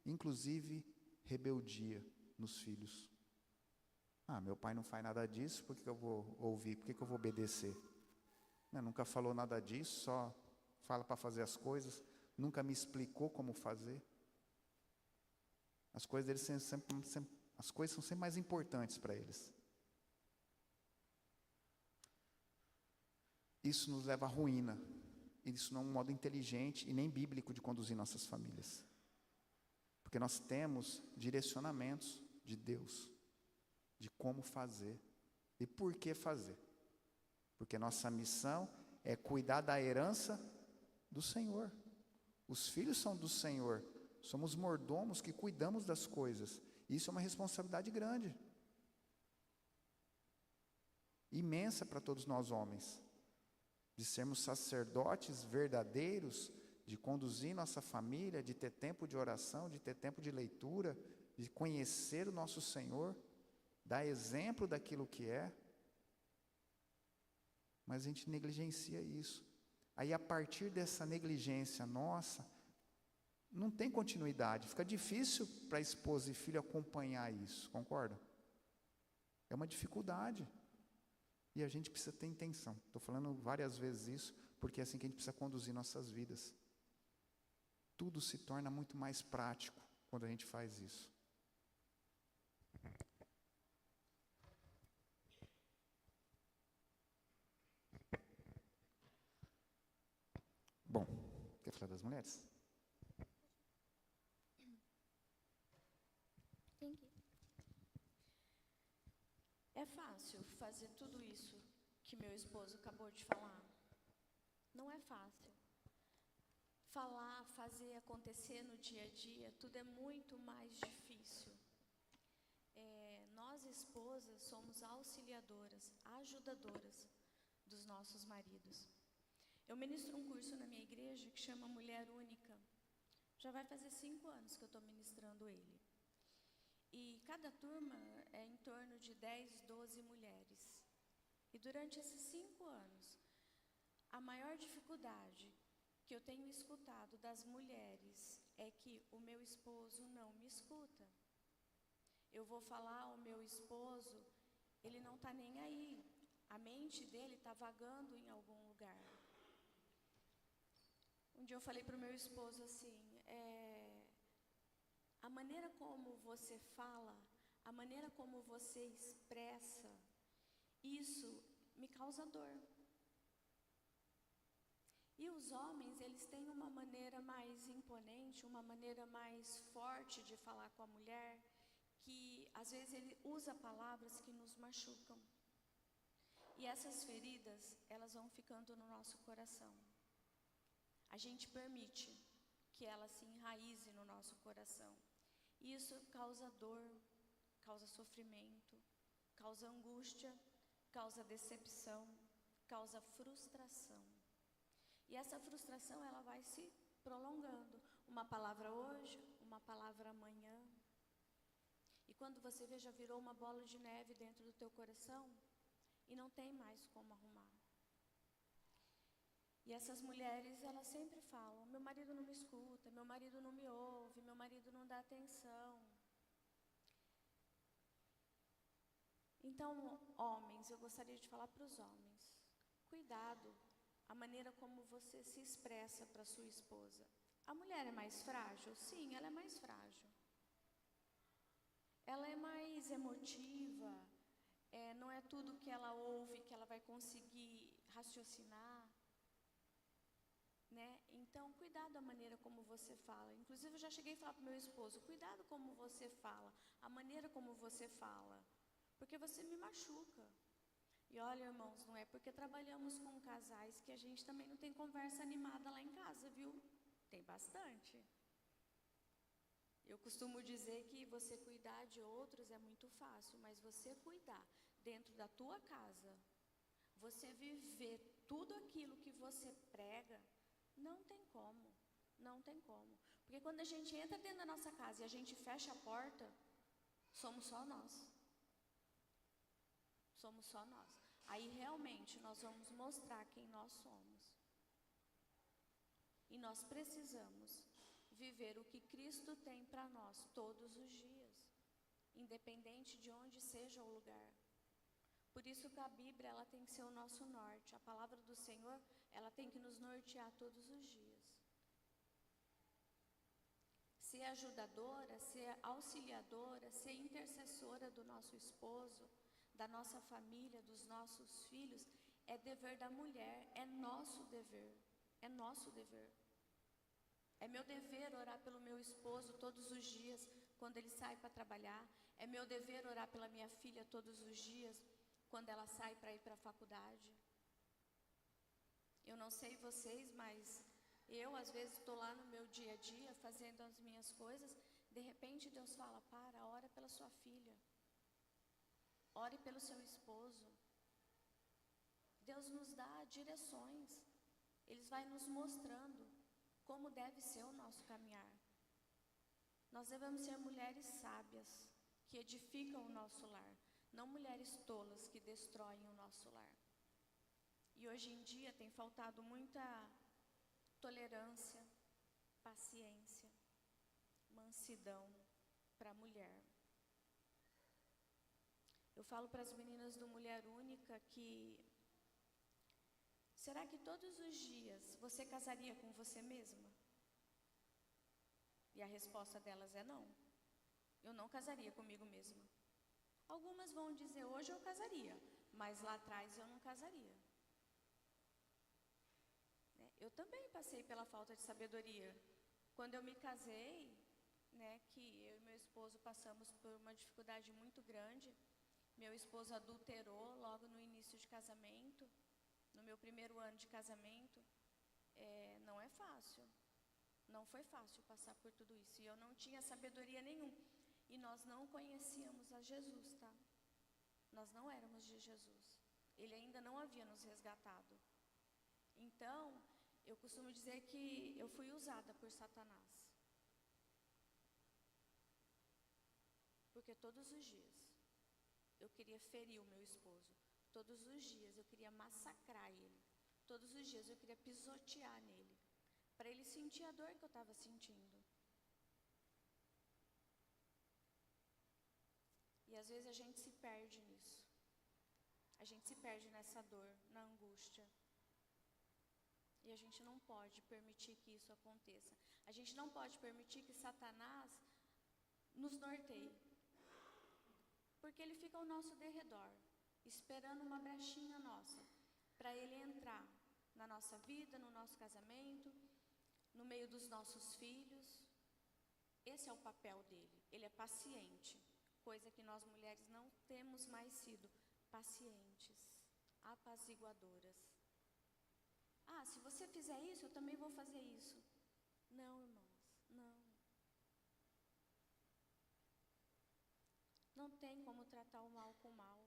inclusive, rebeldia nos filhos. Ah, meu pai não faz nada disso, por que eu vou ouvir? Por que eu vou obedecer? Nunca falou nada disso, só fala para fazer as coisas, nunca me explicou como fazer. As coisas deles as coisas são sempre mais importantes para eles. Isso nos leva à ruína. Isso não é um modo inteligente e nem bíblico de conduzir nossas famílias. Porque nós temos direcionamentos de Deus, de como fazer e por que fazer. Porque nossa missão é cuidar da herança do Senhor. Os filhos são do Senhor. Somos mordomos que cuidamos das coisas. Isso é uma responsabilidade grande. Imensa para todos nós homens. De sermos sacerdotes verdadeiros, de conduzir nossa família, de ter tempo de oração, de ter tempo de leitura, de conhecer o nosso Senhor, dar exemplo daquilo que é. Mas a gente negligencia isso. Aí, a partir dessa negligência nossa, não tem continuidade. Fica difícil para a esposa e filho acompanhar isso, concorda? É uma dificuldade. E a gente precisa ter intenção. Estou falando várias vezes isso, porque é assim que a gente precisa conduzir nossas vidas. Tudo se torna muito mais prático quando a gente faz isso. Bom, quer falar das mulheres? É fácil fazer tudo isso que meu esposo acabou de falar? Não é fácil. Falar, fazer acontecer no dia a dia, tudo é muito mais difícil. Nós, esposas, somos auxiliadoras, ajudadoras dos nossos maridos. Eu ministro um curso na minha igreja que chama Mulher Única. Já vai fazer 5 anos que eu estou ministrando ele. E cada turma é em torno de 10, 12 mulheres. E durante esses 5 anos, a maior dificuldade que eu tenho escutado das mulheres é que o meu esposo não me escuta. Eu vou falar, o meu esposo, ele não está nem aí. A mente dele está vagando em algum lugar. Um dia eu falei para o meu esposo assim, a maneira como você fala, a maneira como você expressa, isso me causa dor. E os homens, eles têm uma maneira mais imponente, uma maneira mais forte de falar com a mulher, que às vezes ele usa palavras que nos machucam. E essas feridas, elas vão ficando no nosso coração. A gente permite que ela se enraize no nosso coração. E isso causa dor, causa sofrimento, causa angústia, causa decepção, causa frustração. E essa frustração, ela vai se prolongando. Uma palavra hoje, uma palavra amanhã. E quando você vê, já virou uma bola de neve dentro do teu coração e não tem mais como arrumar. E essas mulheres, elas sempre falam, meu marido não me escuta, meu marido não me ouve, meu marido não dá atenção. Então, homens, eu gostaria de falar para os homens, cuidado a maneira como você se expressa para sua esposa. A mulher é mais frágil? Sim, ela é mais frágil. Ela é mais emotiva, não é tudo que ela ouve que ela vai conseguir raciocinar. Né? Então, cuidado da maneira como você fala. Inclusive, eu já cheguei a falar para o meu esposo, cuidado como você fala, a maneira como você fala, porque você me machuca. E olha, irmãos, não é porque trabalhamos com casais que a gente também não tem conversa animada lá em casa, viu? Tem bastante. Eu costumo dizer que você cuidar de outros é muito fácil, mas você cuidar dentro da tua casa, você viver tudo aquilo que você prega, não tem como, não tem como. Porque quando a gente entra dentro da nossa casa e a gente fecha a porta, somos só nós. Somos só nós. Aí realmente nós vamos mostrar quem nós somos. E nós precisamos viver o que Cristo tem para nós todos os dias, independente de onde seja o lugar. Por isso que a Bíblia, ela tem que ser o nosso norte. A palavra do Senhor, ela tem que nos nortear todos os dias. Ser ajudadora, ser auxiliadora, ser intercessora do nosso esposo, da nossa família, dos nossos filhos, é dever da mulher, é nosso dever, é nosso dever. É meu dever orar pelo meu esposo todos os dias, quando ele sai para trabalhar. É meu dever orar pela minha filha todos os dias, quando ela sai para ir para a faculdade. Eu não sei vocês, mas eu às vezes estou lá no meu dia a dia, fazendo as minhas coisas. De repente Deus fala, ora pela sua filha. Ore pelo seu esposo. Deus nos dá direções. Ele vai nos mostrando como deve ser o nosso caminhar. Nós devemos ser mulheres sábias, que edificam o nosso lar, não mulheres tolas que destroem o nosso lar. E hoje em dia tem faltado muita tolerância, paciência, mansidão para a mulher. Eu falo para as meninas do Mulher Única que será que todos os dias você casaria com você mesma? E a resposta delas é não. Eu não casaria comigo mesma. Algumas vão dizer, hoje eu casaria, mas lá atrás eu não casaria. Eu também passei pela falta de sabedoria. Quando eu me casei, que eu e meu esposo passamos por uma dificuldade muito grande. Meu esposo adulterou logo no início de casamento. No meu primeiro ano de casamento, não é fácil, não foi fácil passar por tudo isso, e eu não tinha sabedoria nenhuma, e nós não conhecíamos a Jesus, tá? Nós não éramos de Jesus, Ele ainda não havia nos resgatado. Então, eu costumo dizer que eu fui usada por Satanás, porque todos os dias eu queria ferir o meu esposo. Todos os dias eu queria massacrar ele. Todos os dias eu queria pisotear nele, para ele sentir a dor que eu estava sentindo. E às vezes a gente se perde nisso. A gente se perde nessa dor, na angústia. E a gente não pode permitir que isso aconteça. A gente não pode permitir que Satanás nos norteie, porque ele fica ao nosso derredor, esperando uma brechinha nossa, para ele entrar na nossa vida, no nosso casamento, no meio dos nossos filhos. Esse é o papel dele. Ele é paciente, coisa que nós mulheres não temos mais sido, pacientes, apaziguadoras. Se você fizer isso, eu também vou fazer isso. Não, irmãos, não. Não tem como tratar o mal com o mal.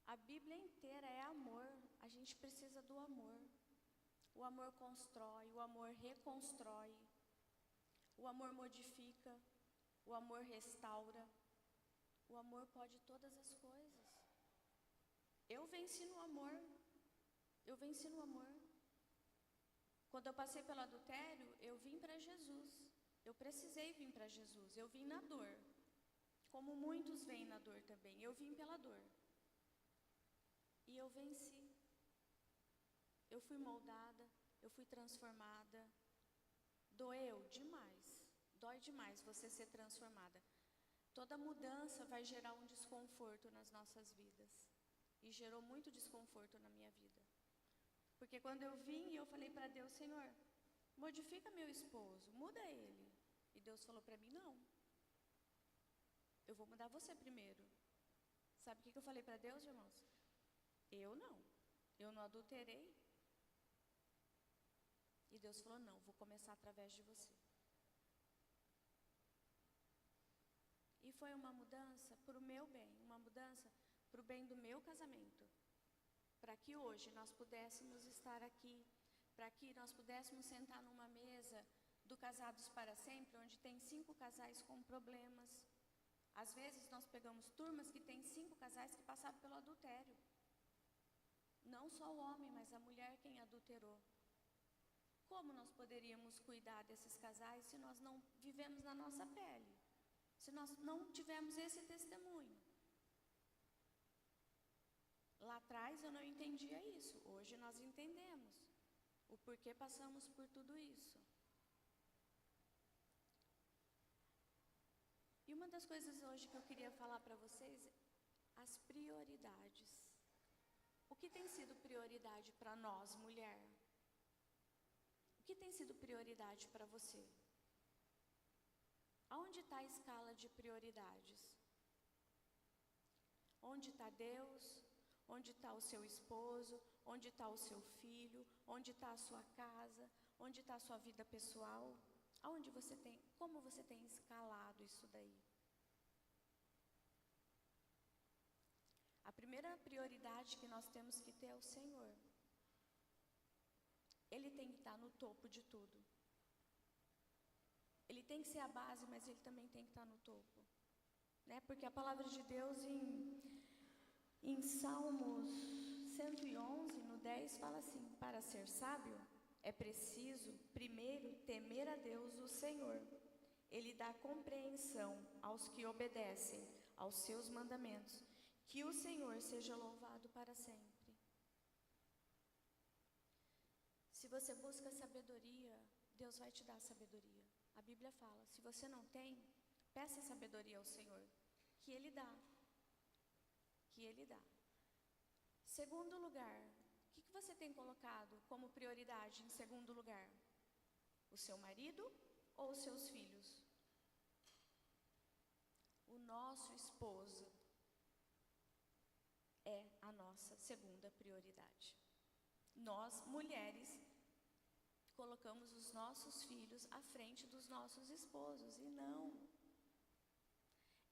A Bíblia inteira é amor, a gente precisa do amor. O amor constrói, o amor reconstrói, o amor modifica, o amor restaura. O amor pode todas as coisas. Eu venci no amor, eu venci no amor. Quando eu passei pelo adultério, eu vim para Jesus, eu precisei vir para Jesus, eu vim na dor, como muitos vêm na dor também, eu vim pela dor. E eu venci. Eu fui moldada, eu fui transformada. Doeu demais, dói demais você ser transformada. Toda mudança vai gerar um desconforto nas nossas vidas. E gerou muito desconforto na minha vida. Porque quando eu vim, eu falei para Deus, Senhor, modifica meu esposo, muda ele. E Deus falou para mim, não. Eu vou mudar você primeiro. Sabe o que eu falei para Deus, irmãos? Eu não adulterei. E Deus falou, não, vou começar através de você. E foi uma mudança para o meu bem, uma mudança para o bem do meu casamento. Para que hoje nós pudéssemos estar aqui, para que nós pudéssemos sentar numa mesa do Casados para Sempre, onde tem 5 casais com problemas. Às vezes nós pegamos turmas que tem 5 casais que passaram pelo adultério. Não só o homem, mas a mulher quem adulterou. Como nós poderíamos cuidar desses casais se nós não vivemos na nossa pele? Se nós não tivermos esse testemunho? Lá atrás eu não entendia isso, hoje nós entendemos o porquê passamos por tudo isso. E uma das coisas hoje que eu queria falar para vocês, as prioridades. O que tem sido prioridade para nós, mulher? O que tem sido prioridade para você? Aonde está a escala de prioridades? Onde está Deus? Onde está o seu esposo? Onde está o seu filho? Onde está a sua casa? Onde está a sua vida pessoal? Aonde você tem, como você tem escalado isso daí? A primeira prioridade que nós temos que ter é o Senhor. Ele tem que estar no topo de tudo. Ele tem que ser a base, mas ele também tem que estar no topo. Né? Porque a palavra de Deus em Salmos 111, no 10, fala assim: para ser sábio, é preciso, primeiro, temer a Deus, o Senhor. Ele dá compreensão aos que obedecem aos seus mandamentos. Que o Senhor seja louvado para sempre. Se você busca sabedoria, Deus vai te dar sabedoria. A Bíblia fala, se você não tem, peça sabedoria ao Senhor, que Ele dá. Que Ele dá. Segundo lugar, o que você tem colocado como prioridade em segundo lugar? O seu marido ou os seus filhos? O nosso esposo é a nossa segunda prioridade. Nós, mulheres, colocamos os nossos filhos à frente dos nossos esposos, e não.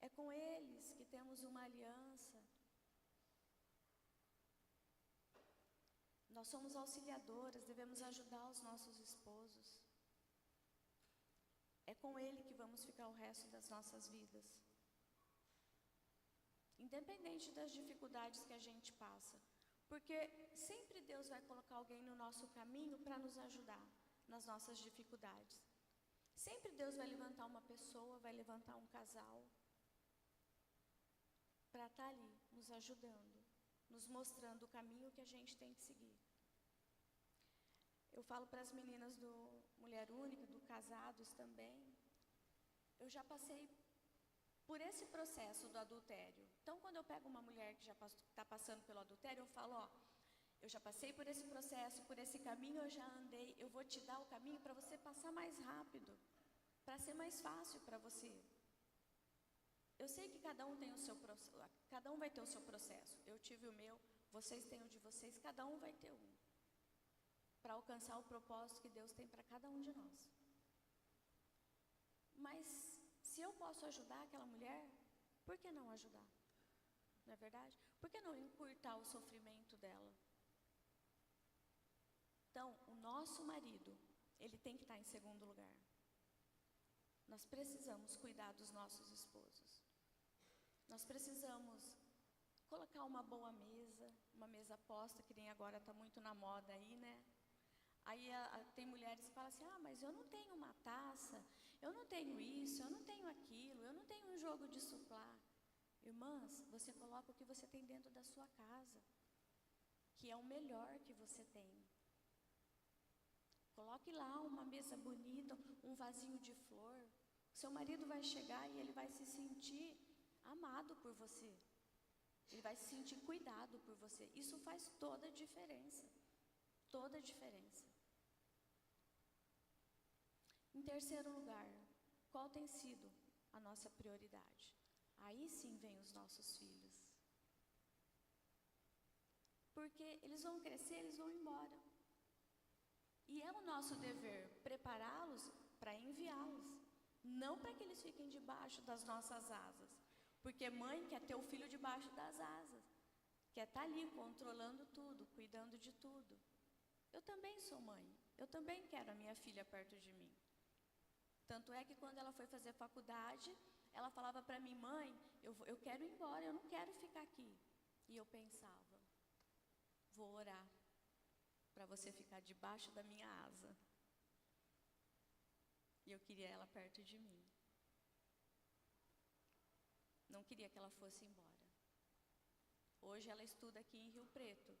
É com eles que temos uma aliança. Nós somos auxiliadoras, devemos ajudar os nossos esposos. É com ele que vamos ficar o resto das nossas vidas. Independente das dificuldades que a gente passa. Porque sempre Deus vai colocar alguém no nosso caminho para nos ajudar nas nossas dificuldades. Sempre Deus vai levantar uma pessoa, vai levantar um casal para estar ali, nos ajudando, nos mostrando o caminho que a gente tem que seguir. Eu falo para as meninas do Mulher Única, do Casados também. Eu já passei por esse processo do adultério. Então, quando eu pego uma mulher que já está passando pelo adultério, eu falo, ó, eu já passei por esse processo, por esse caminho eu já andei, eu vou te dar o caminho para você passar mais rápido, para ser mais fácil para você. Eu sei que cada um tem o seu processo, cada um vai ter o seu processo. Eu tive o meu, vocês têm o de vocês, cada um vai ter um, para alcançar o propósito que Deus tem para cada um de nós. Mas se eu posso ajudar aquela mulher, por que não ajudar? Não é verdade? Por que não encurtar o sofrimento dela? Então, o nosso marido, ele tem que estar em segundo lugar. Nós precisamos cuidar dos nossos esposos. Nós precisamos colocar uma boa mesa posta, que nem agora está muito na moda aí, né? Aí tem mulheres que falam assim, mas eu não tenho uma taça, eu não tenho isso, eu não tenho aquilo, eu não tenho um jogo de suplá. Irmãs, você coloca o que você tem dentro da sua casa, que é o melhor que você tem. Coloque lá uma mesa bonita, um vasinho de flor. Seu marido vai chegar e ele vai se sentir amado por você. Ele vai se sentir cuidado por você. Isso faz toda a diferença. Toda a diferença. Em terceiro lugar, qual tem sido a nossa prioridade? Aí sim vem os nossos filhos. Porque eles vão crescer, eles vão embora. E é o nosso dever prepará-los para enviá-los. Não para que eles fiquem debaixo das nossas asas. Porque mãe quer ter o filho debaixo das asas. Quer estar ali controlando tudo, cuidando de tudo. Eu também sou mãe. Eu também quero a minha filha perto de mim. Tanto é que quando ela foi fazer faculdade, ela falava para mim, mãe, eu quero ir embora, eu não quero ficar aqui. E eu pensava, vou orar para você ficar debaixo da minha asa. E eu queria ela perto de mim. Não queria que ela fosse embora. Hoje ela estuda aqui em Rio Preto.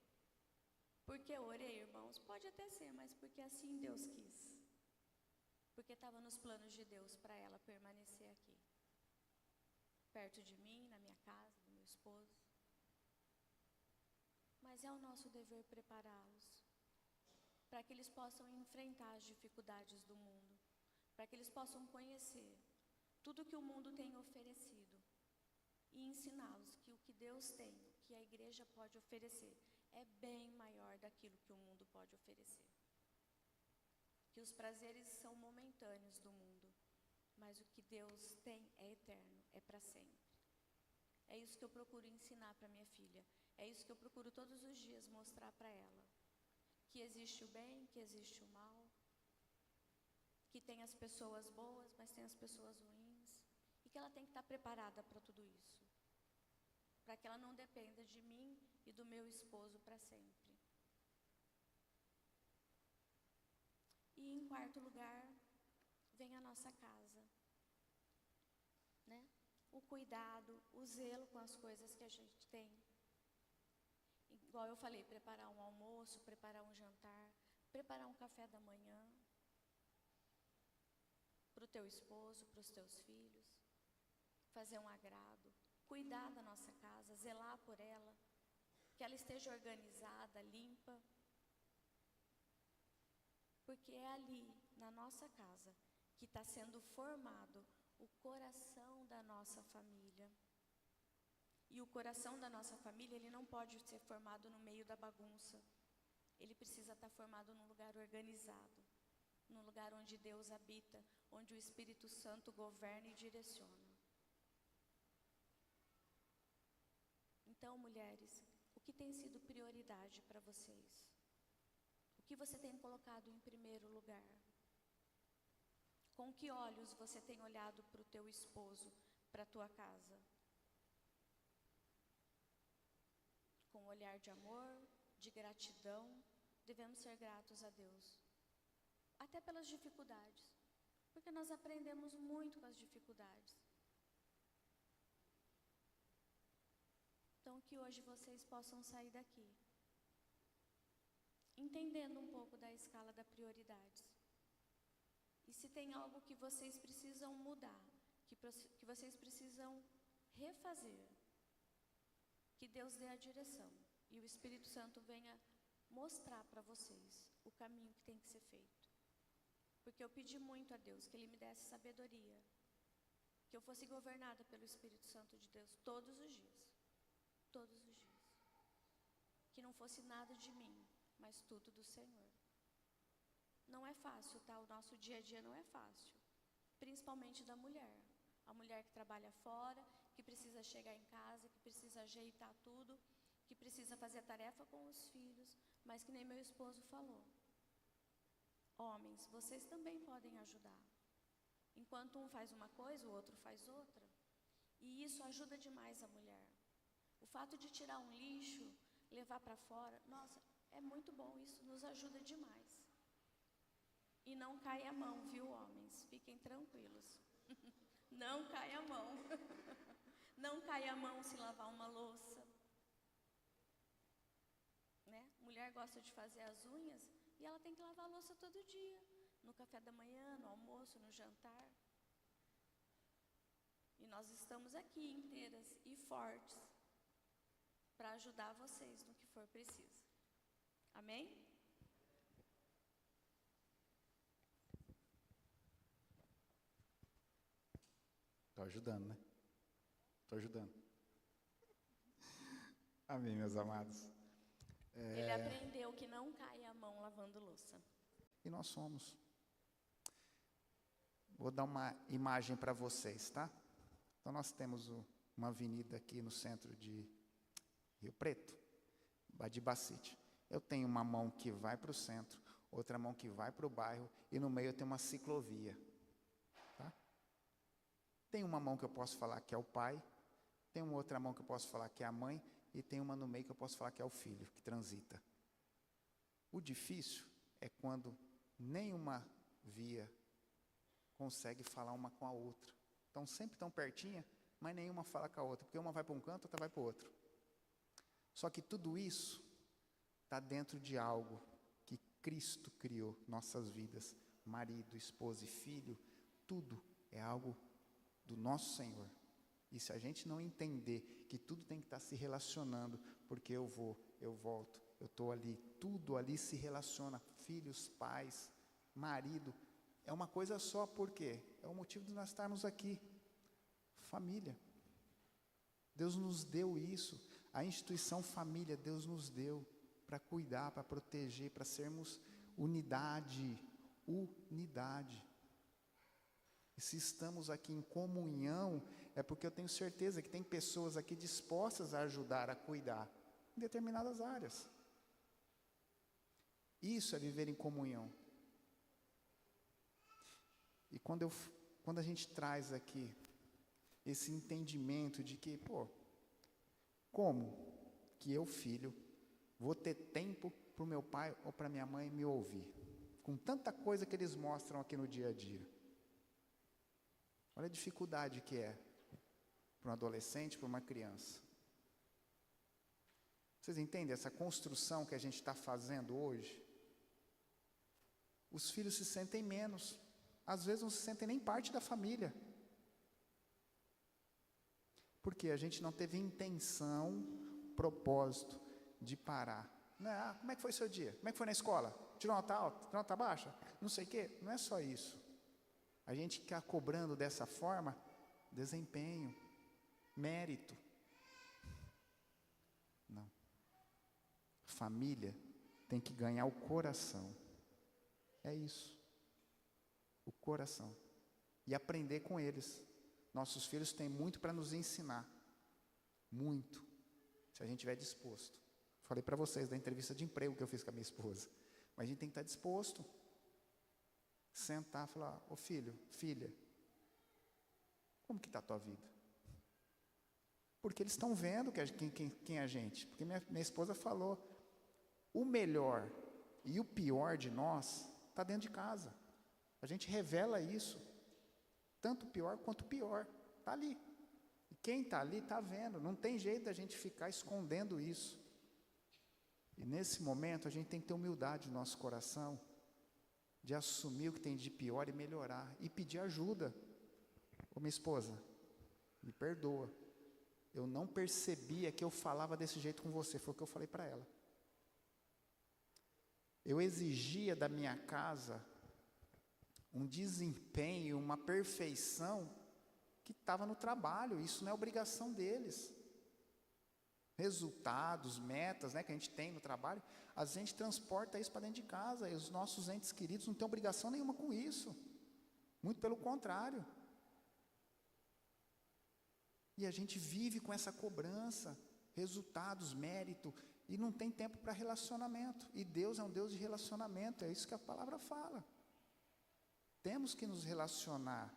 Porque eu orei, irmãos? Pode até ser, mas porque assim Deus quis. Porque estava nos planos de Deus para ela permanecer aqui. Perto de mim, na minha casa, do meu esposo. Mas é o nosso dever prepará-los para que eles possam enfrentar as dificuldades do mundo, para que eles possam conhecer tudo que o mundo tem oferecido e ensiná-los que o que Deus tem, que a igreja pode oferecer, é bem maior daquilo que o mundo pode oferecer. Que os prazeres são momentâneos do mundo, mas o que Deus tem é eterno, é para sempre. É isso que eu procuro ensinar para minha filha. É isso que eu procuro todos os dias mostrar para ela. Que existe o bem, que existe o mal. Que tem as pessoas boas, mas tem as pessoas ruins. E que ela tem que estar preparada para tudo isso. Para que ela não dependa de mim e do meu esposo para sempre. E em quarto lugar, vem a nossa casa. Né? O cuidado, o zelo com as coisas que a gente tem. Igual eu falei, preparar um almoço, preparar um jantar, preparar um café da manhã para o teu esposo, para os teus filhos, fazer um agrado, cuidar da nossa casa, zelar por ela, que ela esteja organizada, limpa, porque é ali, na nossa casa, que está sendo formado o coração da nossa família. E o coração da nossa família, ele não pode ser formado no meio da bagunça. Ele precisa estar formado num lugar organizado, num lugar onde Deus habita, onde o Espírito Santo governa e direciona. Então, mulheres, o que tem sido prioridade para vocês? O que você tem colocado em primeiro lugar? Com que olhos você tem olhado para o teu esposo, para a tua casa? Com um olhar de amor, de gratidão, devemos ser gratos a Deus. Até pelas dificuldades, porque nós aprendemos muito com as dificuldades. Então, que hoje vocês possam sair daqui, entendendo um pouco da escala da prioridades. E se tem algo que vocês precisam mudar, que vocês precisam refazer, que Deus dê a direção e o Espírito Santo venha mostrar para vocês o caminho que tem que ser feito. Porque eu pedi muito a Deus que Ele me desse sabedoria, que eu fosse governada pelo Espírito Santo de Deus todos os dias. Todos os dias. Que não fosse nada de mim, mas tudo do Senhor. Não é fácil, tá? O nosso dia a dia não é fácil. Principalmente da mulher. A mulher que trabalha fora, que precisa chegar em casa, que precisa ajeitar tudo, que precisa fazer a tarefa com os filhos, mas que nem meu esposo falou. Homens, vocês também podem ajudar. Enquanto um faz uma coisa, o outro faz outra. E isso ajuda demais a mulher. O fato de tirar um lixo, levar para fora, nossa, é muito bom, isso nos ajuda demais. E não cai a mão, viu, homens? Fiquem tranquilos. Não cai a mão. Não cai a mão se lavar uma louça. Né? Mulher gosta de fazer as unhas e ela tem que lavar a louça todo dia. No café da manhã, no almoço, no jantar. E nós estamos aqui inteiras e fortes para ajudar vocês no que for preciso. Amém? Estou ajudando, né? Estou ajudando. Amém, meus amados. Ele aprendeu que não cai a mão lavando louça. E nós somos. Vou dar uma imagem para vocês, tá? Então, nós temos uma avenida aqui no centro de Rio Preto, Badibacite. Eu tenho uma mão que vai para o centro, outra mão que vai para o bairro, e no meio eu tenho uma ciclovia. Tá? Tem uma mão que eu posso falar que é o pai, tem uma outra mão que eu posso falar que é a mãe, e tem uma no meio que eu posso falar que é o filho, que transita. O difícil é quando nenhuma via consegue falar uma com a outra. Então, sempre tão pertinha, mas nenhuma fala com a outra, porque uma vai para um canto, outra vai para o outro. Só que tudo isso está dentro de algo que Cristo criou, nossas vidas, marido, esposa e filho, tudo é algo do nosso Senhor. E se a gente não entender que tudo tem que estar se relacionando, porque eu vou, eu volto, eu estou ali, tudo ali se relaciona, filhos, pais, marido, é uma coisa só, por quê? É o motivo de nós estarmos aqui, família. Deus nos deu isso, a instituição família, Deus nos deu para cuidar, para proteger, para sermos unidade. E se estamos aqui em comunhão, é porque eu tenho certeza que tem pessoas aqui dispostas a ajudar, a cuidar, em determinadas áreas. Isso é viver em comunhão. E quando a gente traz aqui esse entendimento de que, como que eu, filho, vou ter tempo para o meu pai ou para minha mãe me ouvir? Com tanta coisa que eles mostram aqui no dia a dia. Olha a dificuldade que é para um adolescente, para uma criança. Vocês entendem essa construção que a gente está fazendo hoje? Os filhos se sentem menos. Às vezes não se sentem nem parte da família. Porque a gente não teve intenção, propósito de parar. Não é, como é que foi seu dia? Como é que foi na escola? Tirou nota alta? Tirou nota baixa? Não sei o quê. Não é só isso. A gente fica cobrando dessa forma desempenho, mérito. Não. Família tem que ganhar o coração. É isso. O coração. E aprender com eles. Nossos filhos têm muito para nos ensinar. Muito. Se a gente estiver disposto. Falei para vocês da entrevista de emprego que eu fiz com a minha esposa. Mas a gente tem que estar disposto. Sentar e falar, ô filho, filha, como que está a tua vida? Porque eles estão vendo quem é a gente. Porque minha esposa falou, o melhor e o pior de nós está dentro de casa. A gente revela isso. Tanto o pior quanto o pior. Está ali. E quem está ali está vendo. Não tem jeito da gente ficar escondendo isso. E nesse momento a gente tem que ter humildade no nosso coração. De assumir o que tem de pior e melhorar. E pedir ajuda. Ô minha esposa, me perdoa. Eu não percebia que eu falava desse jeito com você. Foi o que eu falei para ela. Eu exigia da minha casa um desempenho, uma perfeição que estava no trabalho. Isso não é obrigação deles. Resultados, metas, que a gente tem no trabalho, a gente transporta isso para dentro de casa. E os nossos entes queridos não têm obrigação nenhuma com isso. Muito pelo contrário. E a gente vive com essa cobrança, resultados, mérito, e não tem tempo para relacionamento. E Deus é um Deus de relacionamento, é isso que a palavra fala. Temos que nos relacionar.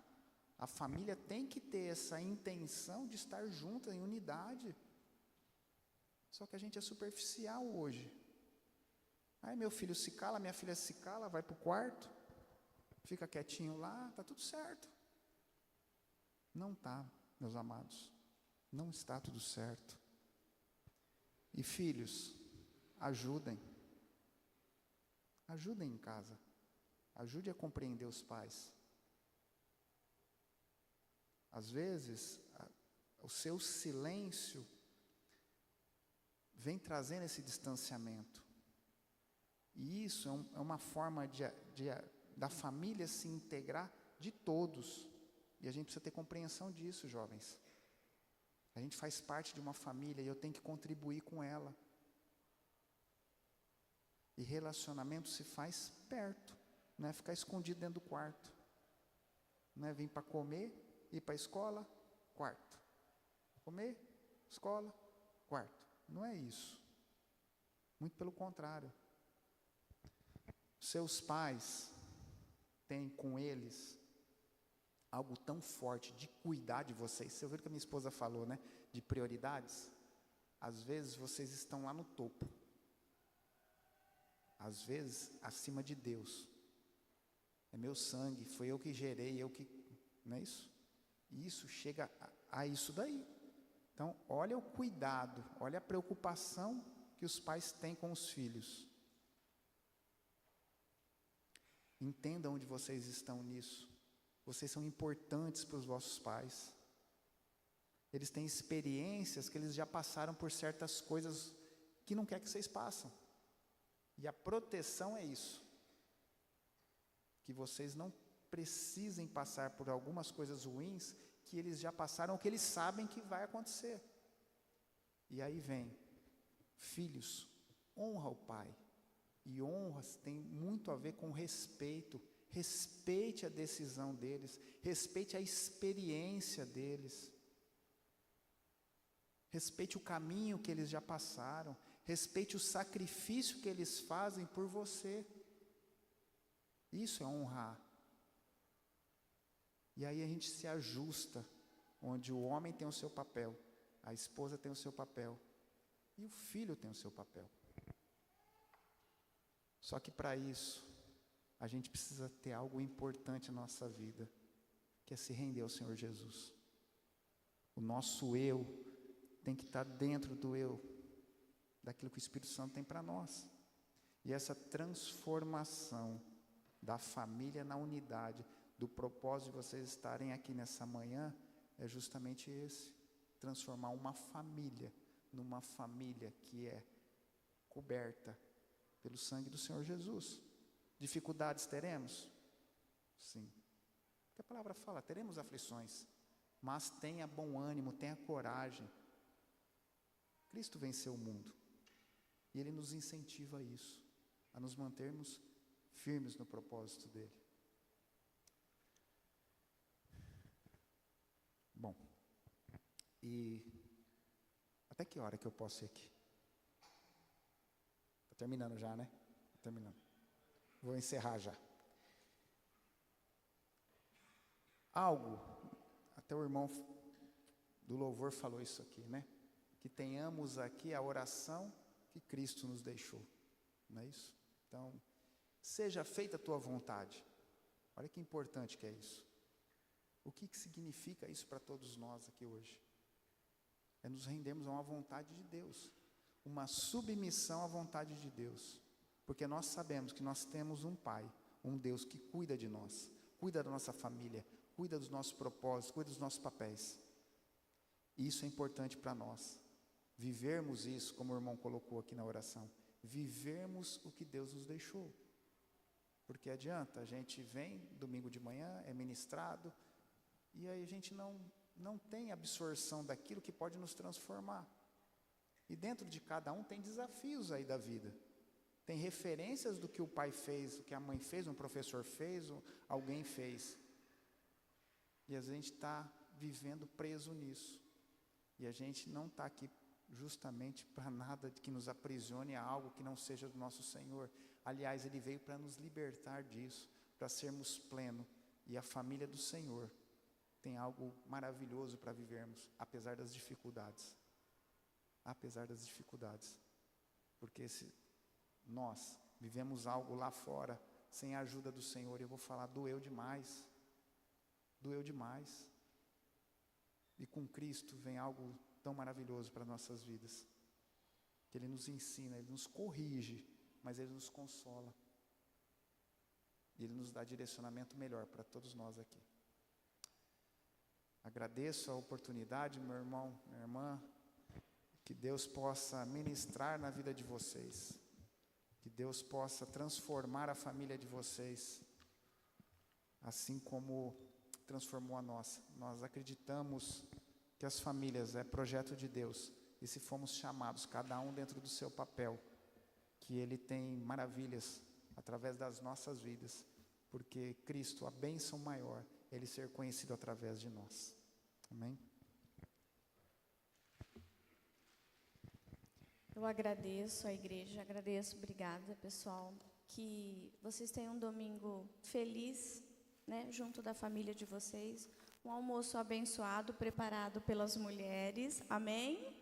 A família tem que ter essa intenção de estar junta em unidade. Só que a gente é superficial hoje. Aí meu filho se cala, minha filha se cala, vai para o quarto, fica quietinho lá, está tudo certo. Não está, meus amados. Não está tudo certo. E filhos, ajudem. Ajudem em casa. Ajude a compreender os pais. Às vezes, o seu silêncio vem trazendo esse distanciamento. E isso é uma forma da família se integrar de todos. E a gente precisa ter compreensão disso, jovens. A gente faz parte de uma família e eu tenho que contribuir com ela. E relacionamento se faz perto. Não é ficar escondido dentro do quarto. Não é vir para comer, ir para a escola, quarto. Comer, escola, quarto. Não é isso. Muito pelo contrário. Seus pais têm com eles algo tão forte de cuidar de vocês. Você ouviu o que a minha esposa falou, de prioridades? Às vezes vocês estão lá no topo. Às vezes acima de Deus. É meu sangue, foi eu que gerei, não é isso? E isso chega a isso daí. Então, olha o cuidado, olha a preocupação que os pais têm com os filhos. Entendam onde vocês estão nisso. Vocês são importantes para os vossos pais. Eles têm experiências que eles já passaram por certas coisas que não quer que vocês passem. E a proteção é isso. Que vocês não precisem passar por algumas coisas ruins que eles já passaram, ou que eles sabem que vai acontecer. E aí vem, filhos, honra o pai. E honras tem muito a ver com respeito. Respeite a decisão deles, respeite a experiência deles. Respeite o caminho que eles já passaram, respeite o sacrifício que eles fazem por você. Isso é honrar. E aí a gente se ajusta, onde o homem tem o seu papel, a esposa tem o seu papel, e o filho tem o seu papel. Só que para isso, a gente precisa ter algo importante na nossa vida, que é se render ao Senhor Jesus. O nosso eu tem que estar dentro do eu, daquilo que o Espírito Santo tem para nós. E essa transformação da família na unidade, do propósito de vocês estarem aqui nessa manhã, é justamente esse: transformar uma família numa família que é coberta pelo sangue do Senhor Jesus. Dificuldades teremos? Sim. Porque a palavra fala, teremos aflições, mas tenha bom ânimo, tenha coragem. Cristo venceu o mundo, e Ele nos incentiva a isso, a nos mantermos firmes no propósito dEle. Bom, e até que hora que eu posso ir aqui? Está terminando já, né? Tá terminando. Vou encerrar já. Algo, até o irmão do louvor falou isso aqui, né? Que tenhamos aqui a oração que Cristo nos deixou, não é isso? Então, seja feita a tua vontade. Olha que importante que é isso. O que significa isso para todos nós aqui hoje? É nos rendermos a uma vontade de Deus, uma submissão à vontade de Deus, porque nós sabemos que nós temos um Pai, um Deus que cuida de nós, cuida da nossa família, cuida dos nossos propósitos, cuida dos nossos papéis. E isso é importante para nós, vivermos isso, como o irmão colocou aqui na oração, vivermos o que Deus nos deixou. Porque adianta, a gente vem domingo de manhã, é ministrado, e aí a gente não tem absorção daquilo que pode nos transformar. E dentro de cada um tem desafios aí da vida. Tem referências do que o pai fez, o que a mãe fez, um professor fez, alguém fez. E a gente está vivendo preso nisso. E a gente não está aqui justamente para nada que nos aprisione a algo que não seja do nosso Senhor. Aliás, Ele veio para nos libertar disso, para sermos plenos. E a família do Senhor tem algo maravilhoso para vivermos, apesar das dificuldades. Apesar das dificuldades. Porque se nós vivemos algo lá fora, sem a ajuda do Senhor, eu vou falar, doeu demais. Doeu demais. E com Cristo vem algo tão maravilhoso para nossas vidas. Que Ele nos ensina, Ele nos corrige, mas Ele nos consola. E Ele nos dá direcionamento melhor para todos nós aqui. Agradeço a oportunidade, meu irmão, minha irmã, que Deus possa ministrar na vida de vocês, que Deus possa transformar a família de vocês, assim como transformou a nossa. Nós acreditamos que as famílias é projeto de Deus, e se fomos chamados, cada um dentro do seu papel, que Ele tem maravilhas através das nossas vidas, porque Cristo, a bênção maior, Ele ser conhecido através de nós. Amém? Eu agradeço a igreja, agradeço, obrigada, pessoal, que vocês tenham um domingo feliz, né, junto da família de vocês, um almoço abençoado, preparado pelas mulheres, amém?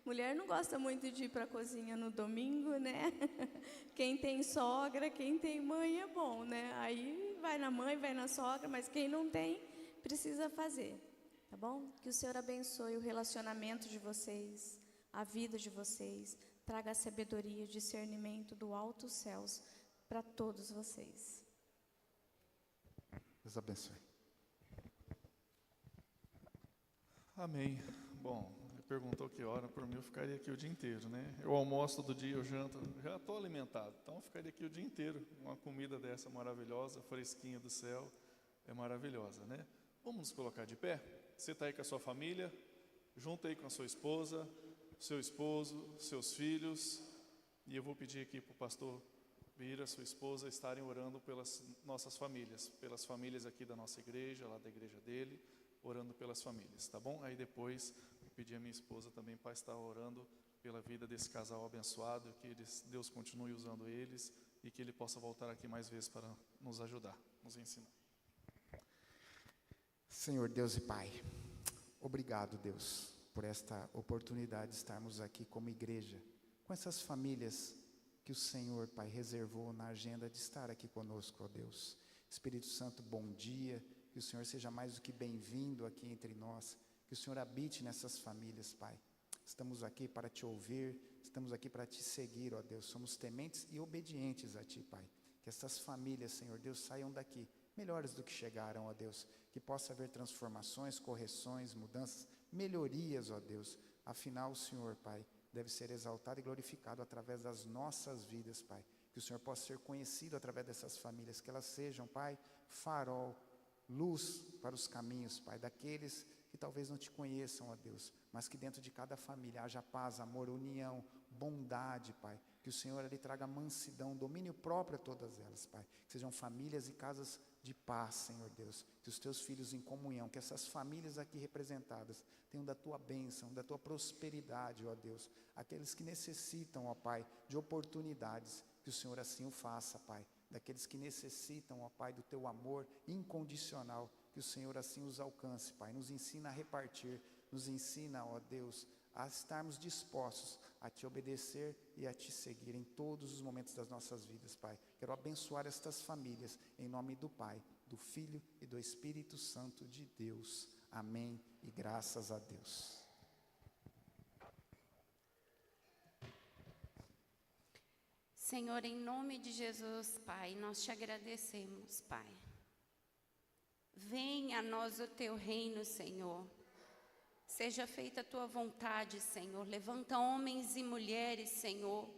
Mulher não gosta muito de ir para a cozinha no domingo, né? Quem tem sogra, quem tem mãe é bom, né? Aí vai na mãe, vai na sogra, mas quem não tem, precisa fazer, tá bom? Que o Senhor abençoe o relacionamento de vocês, a vida de vocês, traga a sabedoria e discernimento do alto céus para todos vocês. Deus abençoe. Amém. Bom, ele perguntou que hora, por mim eu ficaria aqui o dia inteiro, né? Eu almoço todo dia, eu janto, já estou alimentado, então eu ficaria aqui o dia inteiro. Uma comida dessa maravilhosa, fresquinha do céu, é maravilhosa, né? Vamos nos colocar de pé? Você está aí com a sua família, junta aí com a sua esposa, seu esposo, seus filhos, e eu vou pedir aqui para o pastor Bira, sua esposa, estarem orando pelas nossas famílias, pelas famílias aqui da nossa igreja, lá da igreja dele, orando pelas famílias, tá bom? Aí depois eu pedi a minha esposa também para estar orando pela vida desse casal abençoado, que Deus continue usando eles e que ele possa voltar aqui mais vezes para nos ajudar, nos ensinar. Senhor Deus e Pai, obrigado, Deus, por esta oportunidade de estarmos aqui como igreja, com essas famílias que o Senhor, Pai, reservou na agenda de estar aqui conosco, ó Deus. Espírito Santo, bom dia, que o Senhor seja mais do que bem-vindo aqui entre nós, que o Senhor habite nessas famílias, Pai. Estamos aqui para te ouvir, estamos aqui para te seguir, ó Deus, somos tementes e obedientes a Ti, Pai. Que essas famílias, Senhor Deus, saiam daqui melhores do que chegaram, ó Deus, que possa haver transformações, correções, mudanças, melhorias, ó Deus. Afinal, o Senhor, Pai, deve ser exaltado e glorificado através das nossas vidas, Pai. Que o Senhor possa ser conhecido através dessas famílias, que elas sejam, Pai, farol, luz para os caminhos, Pai, daqueles que talvez não te conheçam, ó Deus, mas que dentro de cada família haja paz, amor, união, bondade, Pai. Que o Senhor ali traga mansidão, domínio próprio a todas elas, Pai. Que sejam famílias e casas de paz, Senhor Deus. Que os teus filhos em comunhão, que essas famílias aqui representadas tenham da tua bênção, da tua prosperidade, ó Deus. Aqueles que necessitam, ó Pai, de oportunidades, que o Senhor assim o faça, Pai. Daqueles que necessitam, ó Pai, do teu amor incondicional, que o Senhor assim os alcance, Pai. Nos ensina a repartir, nos ensina, ó Deus, a estarmos dispostos a te obedecer e a te seguir em todos os momentos das nossas vidas, Pai. Quero abençoar estas famílias, em nome do Pai, do Filho e do Espírito Santo de Deus. Amém e graças a Deus. Senhor, em nome de Jesus, Pai, nós te agradecemos, Pai. Venha a nós o teu reino, Senhor. Seja feita a tua vontade, Senhor. Levanta homens e mulheres, Senhor,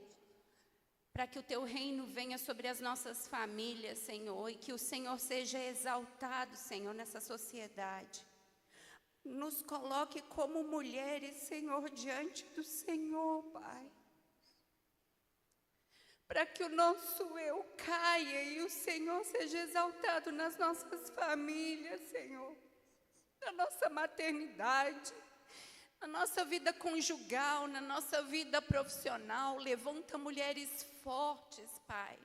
para que o teu reino venha sobre as nossas famílias, Senhor, e que o Senhor seja exaltado, Senhor, nessa sociedade. Nos coloque como mulheres, Senhor, diante do Senhor, Pai. Para que o nosso eu caia e o Senhor seja exaltado nas nossas famílias, Senhor. Na nossa maternidade, na nossa vida conjugal, na nossa vida profissional. Levanta mulheres fortes, Pai.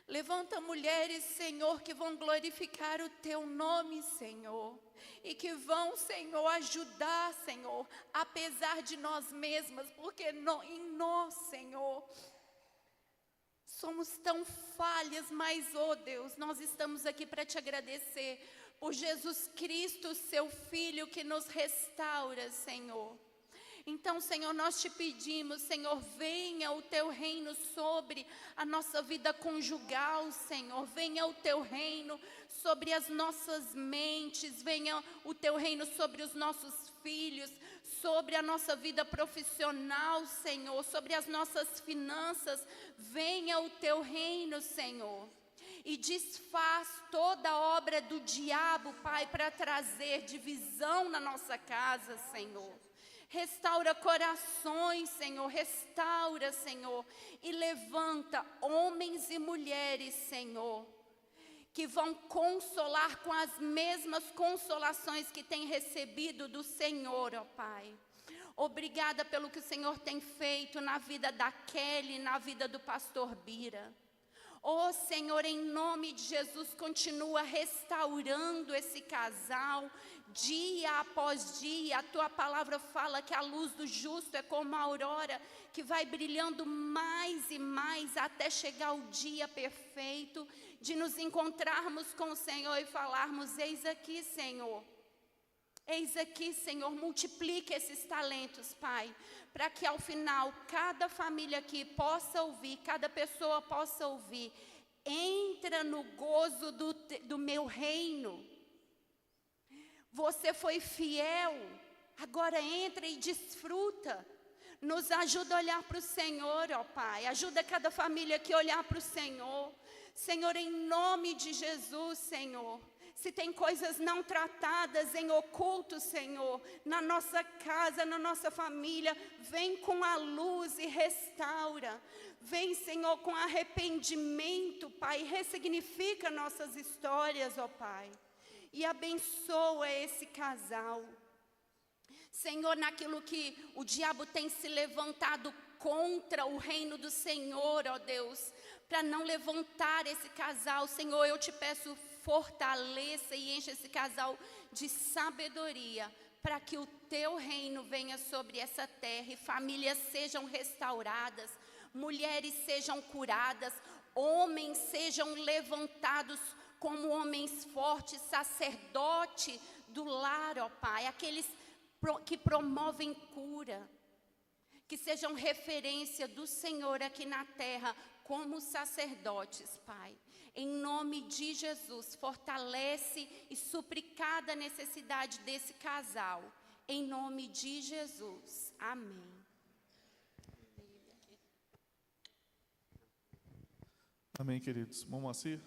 Levanta mulheres, Senhor, que vão glorificar o teu nome, Senhor. E que vão, Senhor, ajudar, Senhor, apesar de nós mesmas, porque em nós, Senhor, somos tão falhas, mas, oh Deus, nós estamos aqui para te agradecer por Jesus Cristo, seu Filho, que nos restaura, Senhor. Então, Senhor, nós te pedimos, Senhor, venha o teu reino sobre a nossa vida conjugal, Senhor. Venha o teu reino sobre as nossas mentes, venha o teu reino sobre os nossos filhos, sobre a nossa vida profissional, Senhor, sobre as nossas finanças. Venha o teu reino, Senhor, e desfaz toda a obra do diabo, Pai, para trazer divisão na nossa casa, Senhor. Restaura corações, Senhor, restaura, Senhor, e levanta homens e mulheres, Senhor, que vão consolar com as mesmas consolações que têm recebido do Senhor, ó Pai. Obrigada pelo que o Senhor tem feito na vida da Kelly, na vida do pastor Bira. Oh, Senhor, em nome de Jesus, continua restaurando esse casal, dia após dia. A tua palavra fala que a luz do justo é como a aurora, que vai brilhando mais e mais até chegar o dia perfeito, de nos encontrarmos com o Senhor e falarmos: eis aqui, Senhor. Eis aqui, Senhor, multiplique esses talentos, Pai, para que ao final cada família aqui possa ouvir, cada pessoa possa ouvir: entra no gozo do meu reino. Você foi fiel, agora entra e desfruta. Nos ajuda a olhar para o Senhor, ó Pai, ajuda cada família aqui a olhar para o Senhor. Senhor, em nome de Jesus, Senhor. Se tem coisas não tratadas em oculto, Senhor, na nossa casa, na nossa família, vem com a luz e restaura. Vem, Senhor, com arrependimento, Pai, ressignifica nossas histórias, ó Pai. E abençoa esse casal. Senhor, naquilo que o diabo tem se levantado contra o reino do Senhor, ó Deus, para não levantar esse casal, Senhor, eu te peço, fortaleça e enche esse casal de sabedoria, para que o teu reino venha sobre essa terra e famílias sejam restauradas, mulheres sejam curadas, homens sejam levantados como homens fortes, sacerdote do lar, ó Pai, aqueles que promovem cura, que sejam referência do Senhor aqui na terra, como sacerdotes, Pai. Em nome de Jesus, fortalece e supre cada necessidade desse casal. Em nome de Jesus. Amém. Amém, queridos. Momacir.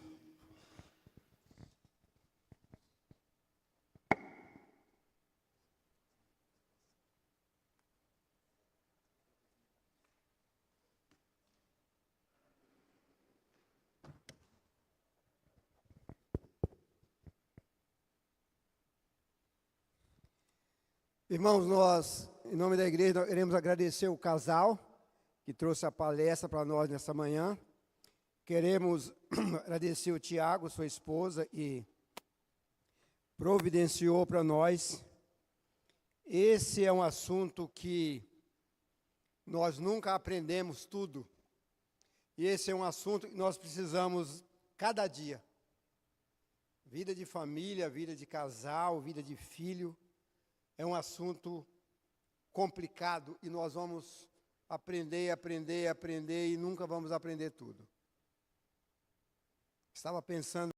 Irmãos, nós, em nome da igreja, nós queremos agradecer o casal que trouxe a palestra para nós nessa manhã. Queremos agradecer o Tiago, sua esposa, que providenciou para nós. Esse é um assunto que nós nunca aprendemos tudo. E esse é um assunto que nós precisamos cada dia. Vida de família, vida de casal, vida de filho. É um assunto complicado e nós vamos aprender e nunca vamos aprender tudo. Estava pensando